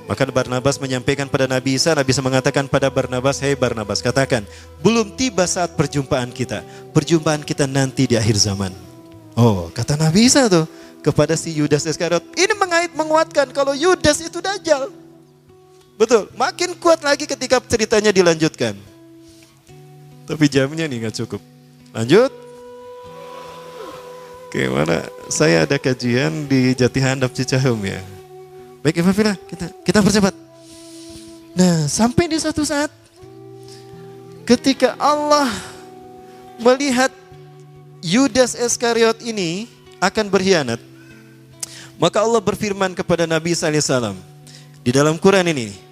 Maka Barnabas menyampaikan pada Nabi Isa mengatakan pada Barnabas, hei Barnabas, katakan, belum tiba saat perjumpaan kita. Perjumpaan kita nanti di akhir zaman. Oh, kata Nabi Isa tuh kepada si Yudas Iskariot. Ini menguatkan kalau Yudas itu Dajjal. Betul, makin kuat lagi ketika ceritanya dilanjutkan. Tapi jamnya nih gak cukup. Lanjut. Oke, mana? Saya ada kajian di Jati Handap Cicahem ya. Baik Ibu Fila, kita percepat. Nah, sampai di satu saat ketika Allah melihat Yudas Iskariot ini akan berkhianat, maka Allah berfirman kepada Nabi Isa alaihissalam di dalam Quran ini.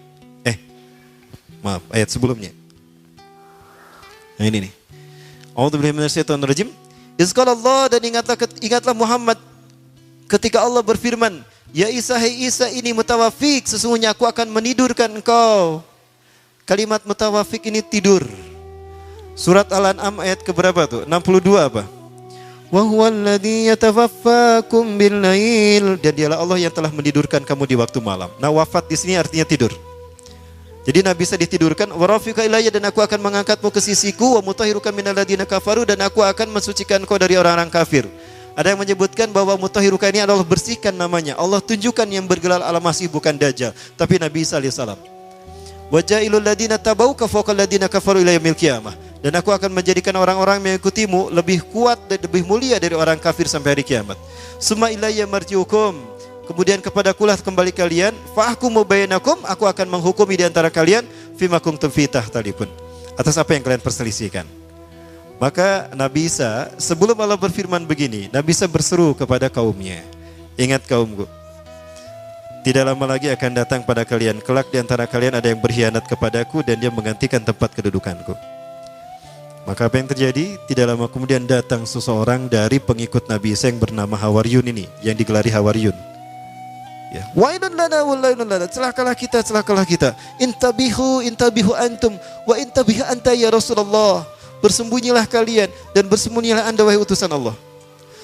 Maaf, ayat sebelumnya. Nah ini nih. A'udzubillahi minasyaitonirrajim. Izqala Allah, dan ingatlah Muhammad ketika Allah berfirman, ya Isa, hei Isa, ini mutawafik, sesungguhnya aku akan menidurkan engkau. Kalimat mutawafik ini tidur. Surat Al-An'am ayat keberapa tuh? 62 apa? Wa huwallazi yatawaffakum bil-lail, dan dialah Allah yang telah menidurkan kamu di waktu malam. Nah, wafat di sini artinya tidur. Jadi Nabi Isa ditidurkan, wa rafiqa ilayya, dan aku akan mengangkatmu ke sisiku, wa mutahhiruka minal ladzina kafaru, dan aku akan mensucikan kau dari orang-orang kafir. Ada yang menyebutkan bahwa mutahhiruka ini adalah bersihkan namanya. Allah tunjukkan yang bergelar Al-Masih bukan Dajjal, tapi Nabi Isa alaihissalam. Wa ja'ilul ladzina tabauka fawqal ladzina kafaru ila yaumil qiyamah, dan aku akan menjadikan orang-orang yang mengikutimu lebih kuat dan lebih mulia dari orang kafir sampai hari kiamat. Summa ilayya marji'ukum, kemudian kepadakulah kembali kalian, fahkumu bainakum, aku akan menghukumi di antara kalian, fima kuntum fi tahtalifun, atas apa yang kalian perselisihkan. Maka Nabi Isa sebelum Allah berfirman begini, Nabi Isa berseru kepada kaumnya, ingat kaumku, tidak lama lagi akan datang pada kalian kelak di antara kalian ada yang berkhianat kepadaku dan dia menggantikan tempat kedudukanku. Maka apa yang terjadi? Tidak lama kemudian datang seseorang dari pengikut Nabi Isa yang bernama Hawariyun ini, yang digelari Hawariyun. Ya. Wailun lana wailun lana, celakalah kita. Intabihu antum wa intabihu anta ya Rasulullah. Bersembunyilah kalian dan bersembunyilah Anda wahai utusan Allah.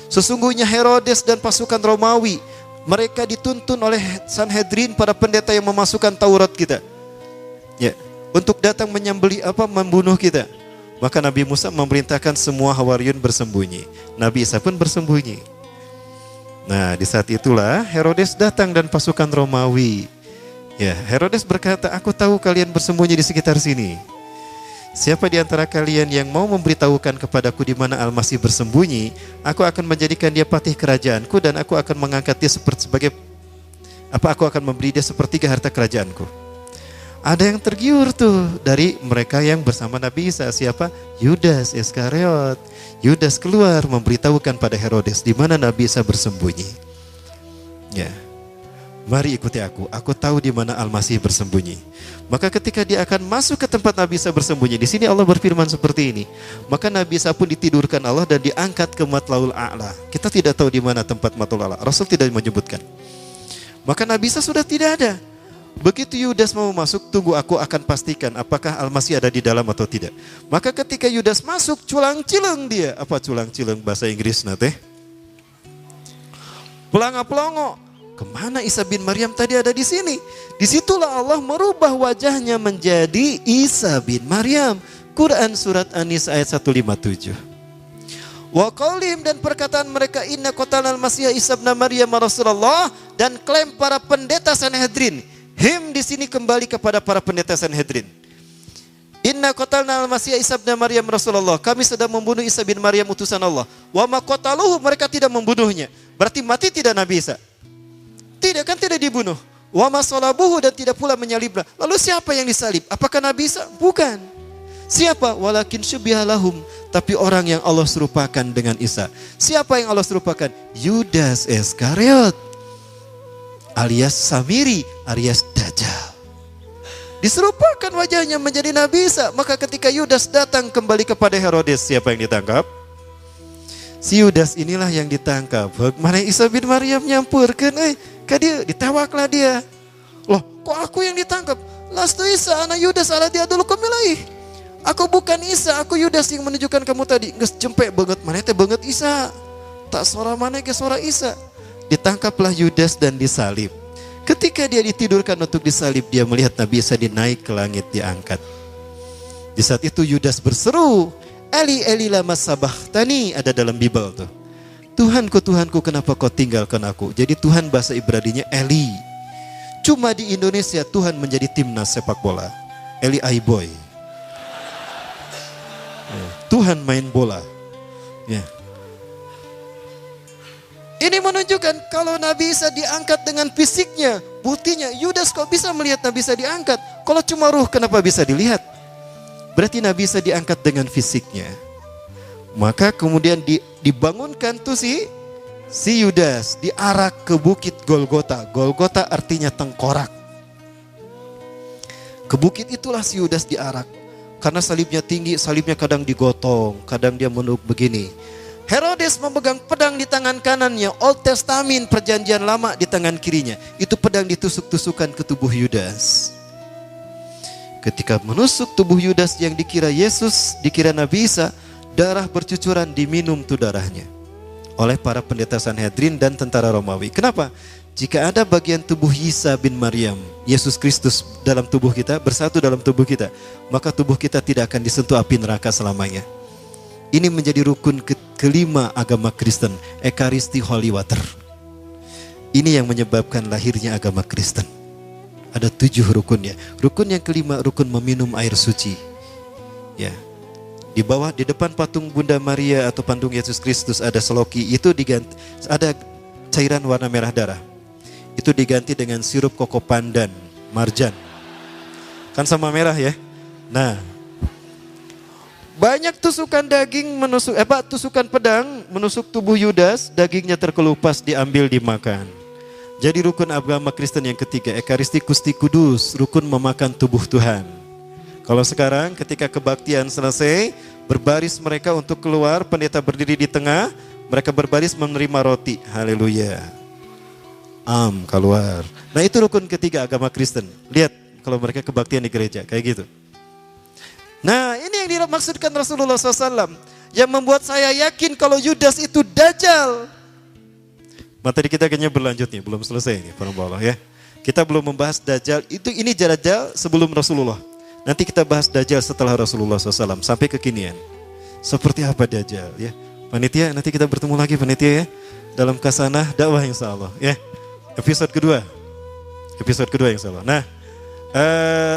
Sesungguhnya Herodes dan pasukan Romawi, mereka dituntun oleh Sanhedrin, para pendeta yang memasukkan Taurat kita. Ya, untuk datang membunuh kita. Maka Nabi Musa memerintahkan semua Hawariyun bersembunyi. Nabi Isa pun bersembunyi. Nah, di saat itulah Herodes datang dan pasukan Romawi. Ya, Herodes berkata, aku tahu kalian bersembunyi di sekitar sini. Siapa di antara kalian yang mau memberitahukan kepadaku di mana Al-Masih bersembunyi, aku akan menjadikan dia patih kerajaanku dan aku akan mengangkat dia aku akan memberi dia sepertiga harta kerajaanku. Ada yang tergiur tuh dari mereka yang bersama Nabi Isa. Siapa? Yudas Iskariot. Yudas keluar memberitahukan pada Herodes di mana Nabi Isa bersembunyi. Ya, mari ikuti aku tahu di mana Al-Masih bersembunyi. Maka ketika dia akan masuk ke tempat Nabi Isa bersembunyi, di sini Allah berfirman seperti ini. Maka Nabi Isa pun ditidurkan Allah dan diangkat ke Matlaul A'la. Kita tidak tahu di mana tempat Matlaul A'la. Rasul tidak menyebutkan. Maka Nabi Isa sudah tidak ada. Begitu Yudas mau masuk, tunggu aku akan pastikan apakah Al-Masih ada di dalam atau tidak. Maka ketika Yudas masuk, culang-cileng dia. Apa culang-cileng bahasa Inggris nate? Pelanga-pelongo. Kemana Isa bin Maryam tadi ada di sini? Disitulah Allah merubah wajahnya menjadi Isa bin Maryam. Quran surat An-Nisa ayat 157. Wa qaulihim, dan perkataan mereka, inna qatalnal Masih Isa bin Maryam Rasulullah, dan klaim para pendeta Sanhedrin. Him di sini kembali kepada para pendeta Sanhedrin. Inna qatalnal Masih Isa bin Maryam Rasulullah, kami sedang membunuh Isa bin Maryam utusan Allah. Wa ma qataluhu, mereka tidak membunuhnya. Berarti mati tidak Nabi Isa? Tidak, kan tidak dibunuh. Wa ma salabuhu, dan tidak pula menyalibnya. Lalu siapa yang disalib? Apakah Nabi Isa? Bukan. Siapa? Walakin syubiha lahum, tapi orang yang Allah serupakan dengan Isa. Siapa yang Allah serupakan? Yudas Iskariot alias Samiri alias Dajjal. Diserupakan wajahnya menjadi Nabi Isa. Maka ketika Yudas datang kembali kepada Herodes, siapa yang ditangkap? Si Yudas inilah yang ditangkap. Mana Isa bin Maryam nyampurkan, dia ditewaklah dia. Loh, Kok aku yang ditangkap? Lastu Isa anak Yudas alladzi adullukum ilaih. Aku bukan Isa, aku Yudas yang menunjukkan kamu tadi. Geus jempek banget, mana teh banget Isa. Tak suara mana ke suara Isa. Ditangkaplah Yudas dan disalib. Ketika dia ditidurkan untuk disalib, dia melihat Nabi Isa dinaik ke langit, diangkat. Di saat itu Yudas berseru, Eli Eli lama sabachthani, ada dalam Bible tuh. Tuhanku, Tuhanku, kenapa kau tinggalkan aku? Jadi Tuhan bahasa Ibraninya Eli. Cuma di Indonesia Tuhan menjadi timnas sepak bola. Eli Aiboy. Tuhan main bola. Ya. Ini menunjukkan kalau Nabi Isa diangkat dengan fisiknya, buktinya Yudas kok bisa melihat Nabi Isa diangkat? Kalau cuma ruh kenapa bisa dilihat? Berarti Nabi Isa diangkat dengan fisiknya. Maka kemudian dibangunkan tuh si Yudas, diarak ke bukit Golgota. Golgota artinya tengkorak. Ke bukit itulah si Yudas diarak. Karena salibnya tinggi, salibnya kadang digotong, kadang dia menuk begini. Herodes memegang pedang di tangan kanannya, Old Testament perjanjian lama di tangan kirinya. Itu pedang ditusuk-tusukan ke tubuh Yudas. Ketika menusuk tubuh Yudas yang dikira Yesus, dikira Nabi Isa, darah bercucuran, diminum tuh darahnya oleh para pendeta Sanhedrin dan tentara Romawi. Kenapa? Jika ada bagian tubuh Isa bin Maryam, Yesus Kristus dalam tubuh kita, bersatu dalam tubuh kita, maka tubuh kita tidak akan disentuh api neraka selamanya. Ini menjadi rukun kelima agama Kristen, Ekaristi Holy Water. Ini yang menyebabkan lahirnya agama Kristen. Ada 7 rukunnya. Rukun yang kelima, rukun meminum air suci. Ya. Di bawah, di depan patung Bunda Maria atau patung Yesus Kristus ada seloki, itu diganti, ada cairan warna merah darah. Itu diganti dengan sirup koko pandan, marjan. Kan sama merah ya. Nah, banyak tusukan daging menusuk, tusukan pedang menusuk tubuh Yudas, dagingnya terkelupas, diambil dimakan. Jadi rukun agama Kristen yang ketiga, Ekaristi Gusti Kudus, rukun memakan tubuh Tuhan. Kalau sekarang ketika kebaktian selesai, berbaris mereka untuk keluar, pendeta berdiri di tengah, mereka berbaris menerima roti. Haleluya. Keluar. Nah itu rukun ketiga agama Kristen. Lihat kalau mereka kebaktian di gereja, kayak gitu. Nah ini yang dimaksudkan Rasulullah SAW, yang membuat saya yakin kalau Yudas itu Dajjal. Materi kita kayaknya berlanjut nih, belum selesai nih para Allah ya. Kita belum membahas Dajjal, ini Dajjal sebelum Rasulullah. Nanti kita bahas Dajjal setelah Rasulullah SAW sampai kekinian. Seperti apa Dajjal ya. Panitia, nanti kita bertemu lagi panitia ya. Dalam kasanah dakwah insya Allah ya. Episode kedua insya Allah. Nah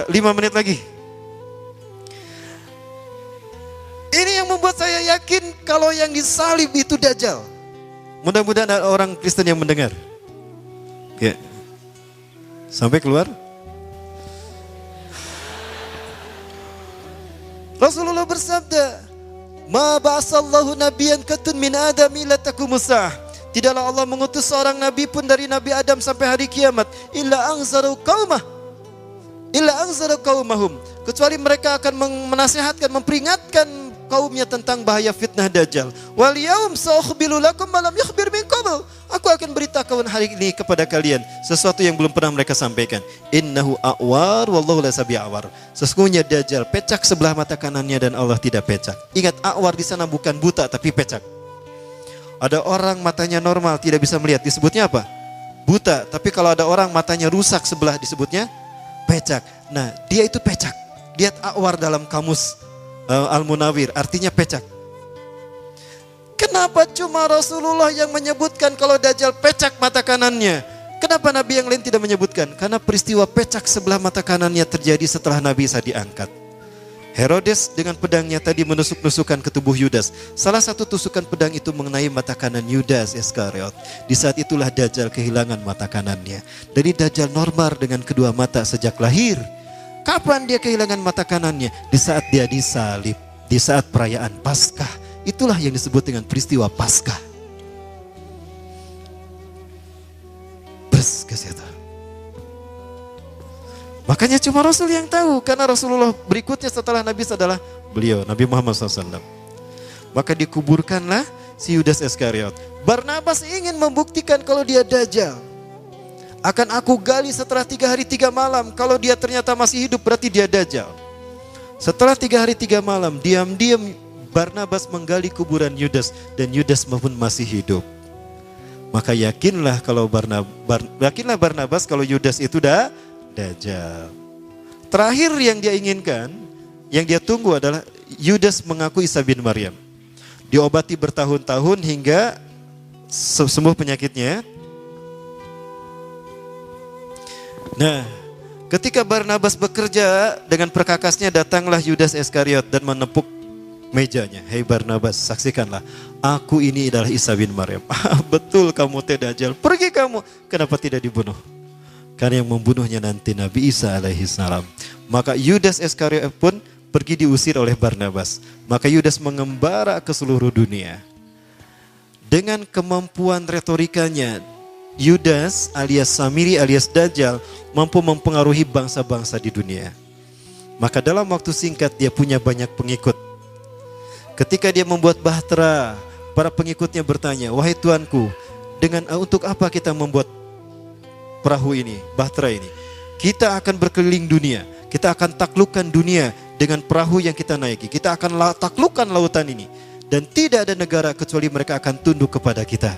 5 menit lagi. Ini yang membuat saya yakin kalau yang disalib itu Dajjal. Mudah-mudahan ada orang Kristen yang mendengar ya. Sampai keluar. Rasulullah bersabda, "Ma ba'asallahu nabiyyan katun min Adam ila taqumusah." Tidaklah Allah mengutus seorang nabi pun dari Nabi Adam sampai hari kiamat, illa anzaru qaumahum, kecuali mereka akan menasihatkan, memperingatkan kaumnya tentang bahaya fitnah Dajjal. Wal yaum sa'ukhbiru lakum ma lam yukhbir min qabl. Aku akan beritakan hari ini kepada kalian sesuatu yang belum pernah mereka sampaikan. Innahu a'war wallahu la sabi'awar. Sesungguhnya Dajjal pecak sebelah mata kanannya dan Allah tidak pecak. Ingat, a'war di sana bukan buta tapi pecak. Ada orang matanya normal tidak bisa melihat, disebutnya apa? Buta. Tapi kalau ada orang matanya rusak sebelah, disebutnya pecak. Nah, dia itu pecak. Lihat a'war dalam kamus Al-Munawir, artinya pecak. Kenapa cuma Rasulullah yang menyebutkan kalau Dajjal pecak mata kanannya? Kenapa Nabi yang lain tidak menyebutkan? Karena peristiwa pecak sebelah mata kanannya terjadi setelah Nabi Isa diangkat. Herodes dengan pedangnya tadi menusuk-nusukan ke tubuh Yudas. Salah satu tusukan pedang itu mengenai mata kanan Yudas Iskariot. Di saat itulah Dajjal kehilangan mata kanannya. Jadi Dajjal normal dengan kedua mata sejak lahir. Kapan dia kehilangan mata kanannya? Di saat dia disalib, di saat perayaan Paskah. Itulah yang disebut dengan peristiwa Paskah. Kesehatan. Makanya cuma Rasul yang tahu, karena Rasulullah berikutnya setelah Nabi adalah beliau, Nabi Muhammad SAW. Maka dikuburkanlah si Yudas Iskariot. Barnabas ingin membuktikan kalau dia Dajjal. Akan aku gali setelah 3 hari 3 malam. Kalau dia ternyata masih hidup berarti dia Dajjal. Setelah 3 hari 3 malam, diam-diam Barnabas menggali kuburan Yudas dan Yudas pun masih hidup. Maka yakinlah Barnabas kalau Yudas itu Dajjal. Terakhir yang dia inginkan, yang dia tunggu adalah Yudas mengaku Isa bin Maryam. Diobati bertahun-tahun hingga sembuh penyakitnya. Nah, ketika Barnabas bekerja dengan perkakasnya, datanglah Yudas Iskariot dan menepuk mejanya. Hei Barnabas, saksikanlah, aku ini adalah Isa bin Maryam. Betul kamu Dajjal, pergi kamu. Kenapa tidak dibunuh? Karena yang membunuhnya nanti Nabi Isa alaihi salam. Maka Yudas Iskariot pun pergi diusir oleh Barnabas. Maka Yudas mengembara ke seluruh dunia. Dengan kemampuan retorikanya, Yudas alias Samiri alias Dajjal mampu mempengaruhi bangsa-bangsa di dunia. Maka dalam waktu singkat dia punya banyak pengikut. Ketika dia membuat bahtera, para pengikutnya bertanya, wahai Tuanku, untuk apa kita membuat perahu ini, bahtera ini? Kita akan berkeliling dunia, kita akan taklukkan dunia dengan perahu yang kita naiki. Kita akan taklukkan lautan ini. Dan tidak ada negara kecuali mereka akan tunduk kepada kita.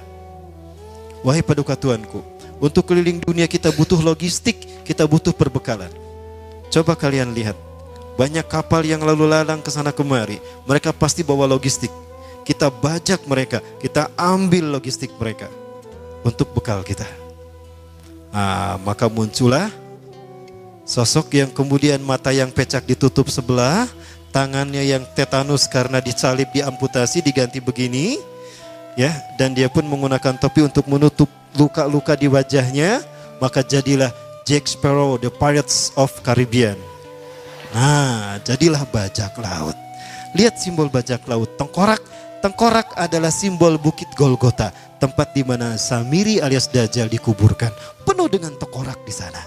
Wahai paduka Tuanku, untuk keliling dunia kita butuh logistik, kita butuh perbekalan. Coba kalian lihat, banyak kapal yang lalu lalang ke sana kemari. Mereka pasti bawa logistik. Kita bajak mereka, kita ambil logistik mereka untuk bekal kita. Maka muncullah sosok yang kemudian mata yang pecak ditutup sebelah, tangannya yang tetanus karena disalib, diamputasi, diganti begini, ya, dan dia pun menggunakan topi untuk menutup luka-luka di wajahnya. Maka jadilah Jack Sparrow, the Pirates of Caribbean. Jadilah bajak laut. Lihat simbol bajak laut, tengkorak. Tengkorak adalah simbol Bukit Golgota, tempat di mana Samiri alias Dajjal dikuburkan, penuh dengan tengkorak di sana.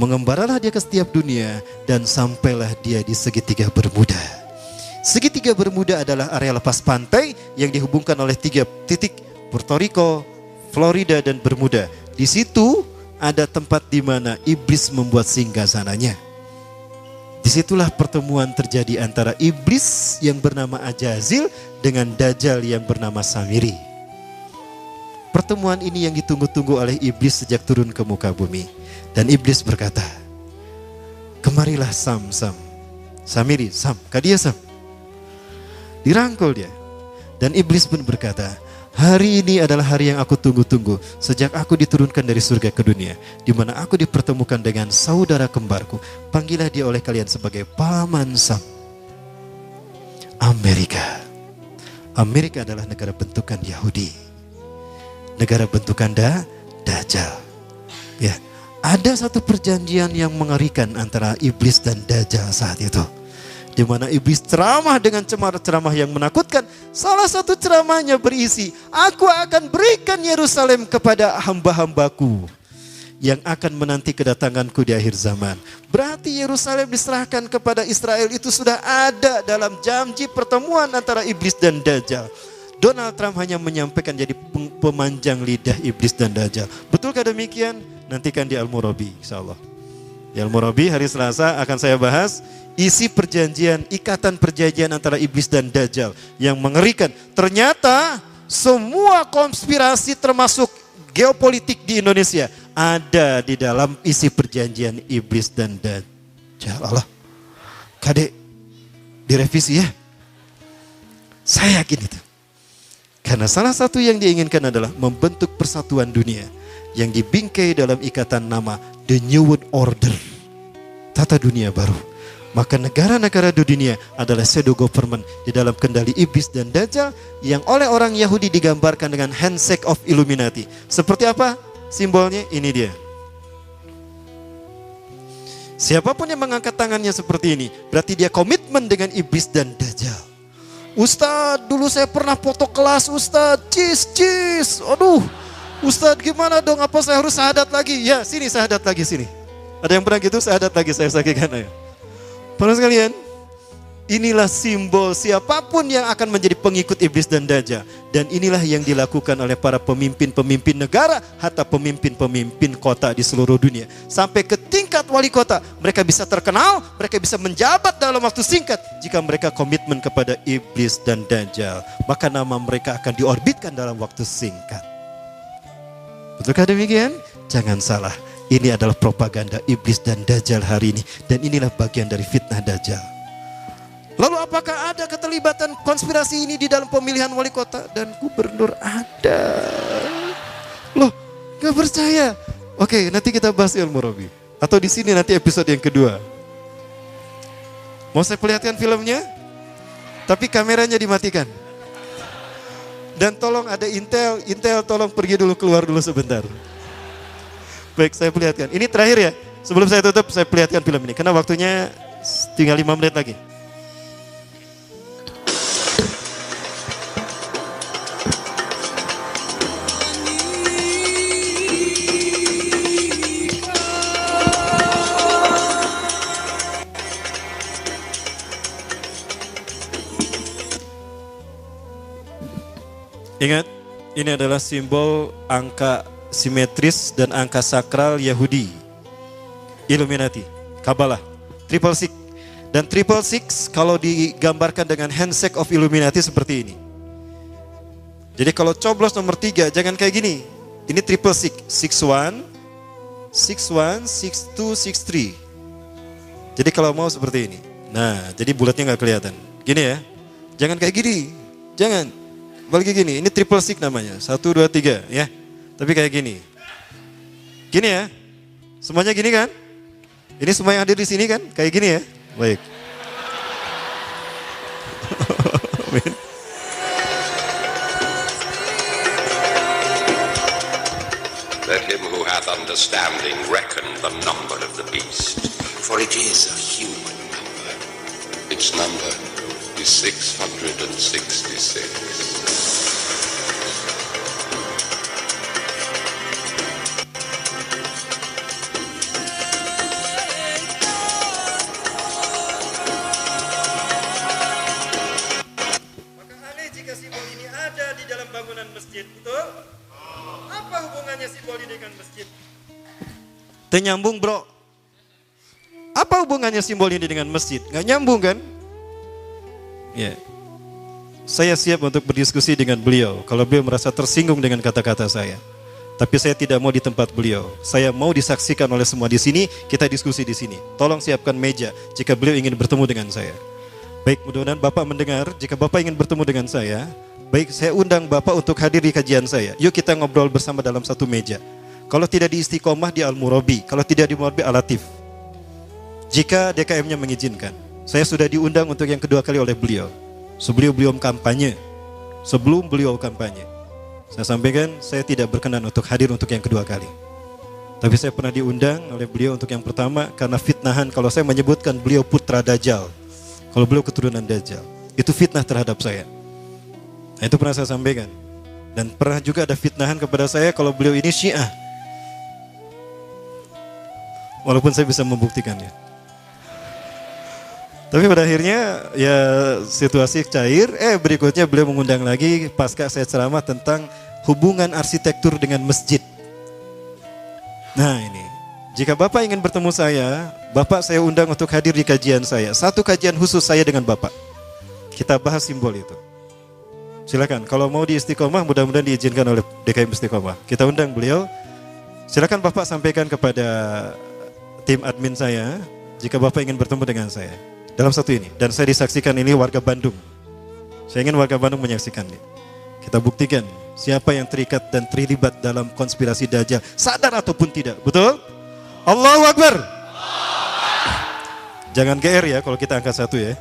Mengembaralah dia ke setiap dunia dan sampailah dia di segitiga Bermuda. Segitiga Bermuda adalah area lepas pantai yang dihubungkan oleh 3 titik, Puerto Rico, Florida, dan Bermuda. Di situ ada tempat di mana iblis membuat singgasananya. Disitulah pertemuan terjadi antara iblis yang bernama Ajazil dengan Dajjal yang bernama Samiri. Pertemuan ini yang ditunggu-tunggu oleh iblis sejak turun ke muka bumi. Dan iblis berkata, kemarilah Sam. Samiri, Sam, kadia Sam. Dirangkul dia. Dan iblis pun berkata, hari ini adalah hari yang aku tunggu-tunggu sejak aku diturunkan dari surga ke dunia, di mana aku dipertemukan dengan saudara kembarku. Panggillah dia oleh kalian sebagai Paman Sam. Amerika adalah negara bentukan Yahudi, negara bentukan Dajjal. Ya, ada satu perjanjian yang mengerikan antara iblis dan Dajjal saat itu, di mana iblis ceramah dengan ceramah yang menakutkan. Salah satu ceramahnya berisi, aku akan berikan Yerusalem kepada hamba-hambaku yang akan menanti kedatanganku di akhir zaman. Berarti Yerusalem diserahkan kepada Israel itu sudah ada dalam janji pertemuan antara iblis dan Dajjal. Donald Trump hanya menyampaikan jadi pemanjang lidah iblis dan Dajjal. Betulkah demikian? Nantikan di Al-Murabi, insyaAllah. Di Al-Murabi hari Selasa akan saya bahas isi perjanjian, ikatan perjanjian antara iblis dan Dajjal yang mengerikan. Ternyata semua konspirasi termasuk geopolitik di Indonesia ada di dalam isi perjanjian iblis dan Dajjal. Allah, Kadek, direvisi ya. Saya yakin itu. Karena salah satu yang diinginkan adalah membentuk persatuan dunia yang dibingkai dalam ikatan nama The New World Order, tata dunia baru. Maka negara-negara di dunia adalah shadow government di dalam kendali iblis dan Dajjal yang oleh orang Yahudi digambarkan dengan handshake of Illuminati. Seperti apa simbolnya? Ini dia. Siapapun yang mengangkat tangannya seperti ini, berarti dia komitmen dengan iblis dan Dajjal. Ustadz, dulu saya pernah foto kelas Ustadz, cis. Aduh, Ustadz gimana dong, apa saya harus syahadat lagi? Ya, sini syahadat lagi, sini. Ada yang pernah gitu, syahadat lagi, saya saksikan ya. Para sekalian, Inilah simbol siapapun yang akan menjadi pengikut iblis dan dajjal. Dan inilah yang dilakukan oleh para pemimpin-pemimpin negara, hatta pemimpin-pemimpin kota di seluruh dunia. Sampai ke tingkat wali kota, mereka bisa terkenal, mereka bisa menjabat dalam waktu singkat. Jika mereka komitmen kepada iblis dan dajjal, maka nama mereka akan diorbitkan dalam waktu singkat. Betulkah demikian? Jangan salah, ini adalah propaganda iblis dan dajjal hari ini. Dan inilah bagian dari fitnah dajjal. Lalu apakah ada keterlibatan konspirasi ini di dalam pemilihan wali kota dan gubernur? Ada. Loh, gak percaya? Oke, nanti kita bahas ilmu Robi. Atau di sini nanti episode yang kedua. Mau saya perlihatkan filmnya? Tapi kameranya dimatikan. Dan tolong ada Intel tolong pergi dulu, keluar dulu sebentar. Baik, saya perlihatkan. Ini terakhir ya. Sebelum saya tutup, saya perlihatkan film ini. Karena waktunya tinggal 5 menit lagi. Ingat, ini adalah simbol angka simetris dan angka sakral Yahudi. Illuminati, Kabbalah, 666. Dan 666 kalau digambarkan dengan handshake of Illuminati seperti ini. Jadi kalau coblos nomor 3 jangan kayak gini. Ini 666, 61, 61, 62, 63. Jadi kalau mau seperti ini. Nah, jadi bulatnya nggak kelihatan. Gini ya, jangan kayak gini, jangan. Balik gini, ini 666 namanya, 1, 2, 3 ya. Tapi kayak gini. Gini ya, semuanya gini kan? Ini semua yang hadir di sini kan? Kayak gini ya? Baik. Let him who hath understanding reckon the number of the beast, for it is a human number. Its number is 666. Nyambung bro. Apa hubungannya simbol ini dengan masjid? Nggak nyambung kan? Ya. Saya siap untuk berdiskusi dengan beliau kalau beliau merasa tersinggung dengan kata-kata saya. Tapi saya tidak mau di tempat beliau. Saya mau disaksikan oleh semua di sini, kita diskusi di sini. Tolong siapkan meja jika beliau ingin bertemu dengan saya. Baik, mudah-mudahan Bapak mendengar. Jika Bapak ingin bertemu dengan saya, baik, saya undang Bapak untuk hadir di kajian saya. Yuk kita ngobrol bersama dalam satu meja. Kalau tidak di Istiqomah di Al-Murabi, kalau tidak di Murabi Al-Latif. Jika DKM-nya mengizinkan. Saya sudah diundang untuk yang kedua kali oleh beliau. Sebelum beliau kampanye. Saya sampaikan saya tidak berkenan untuk hadir untuk yang kedua kali. Tapi saya pernah diundang oleh beliau untuk yang pertama karena fitnahan kalau saya menyebutkan beliau putra Dajjal. Kalau beliau keturunan Dajjal. Itu fitnah terhadap saya. Nah, itu pernah saya sampaikan. Dan pernah juga ada fitnahan kepada saya kalau beliau ini Syiah. Walaupun saya bisa membuktikannya. Tapi pada akhirnya ya situasi cair. Berikutnya beliau mengundang lagi pasca saya ceramah tentang hubungan arsitektur dengan masjid. Nah ini, jika Bapak ingin bertemu saya, Bapak saya undang untuk hadir di kajian saya. Satu kajian khusus saya dengan Bapak. Kita bahas simbol itu. Silakan, kalau mau di Istiqomah mudah-mudahan diizinkan oleh DKM Istiqomah. Kita undang beliau. Silakan Bapak sampaikan kepada tim admin saya jika Bapak ingin bertemu dengan saya dalam satu ini. Dan saya disaksikan ini warga Bandung. Saya ingin warga Bandung menyaksikan ini. Kita buktikan siapa yang terikat dan terlibat dalam konspirasi Dajjal, sadar ataupun tidak. Betul? Allahu Akbar. Jangan GR ya kalau kita angkat satu ya.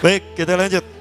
Baik, kita lanjut.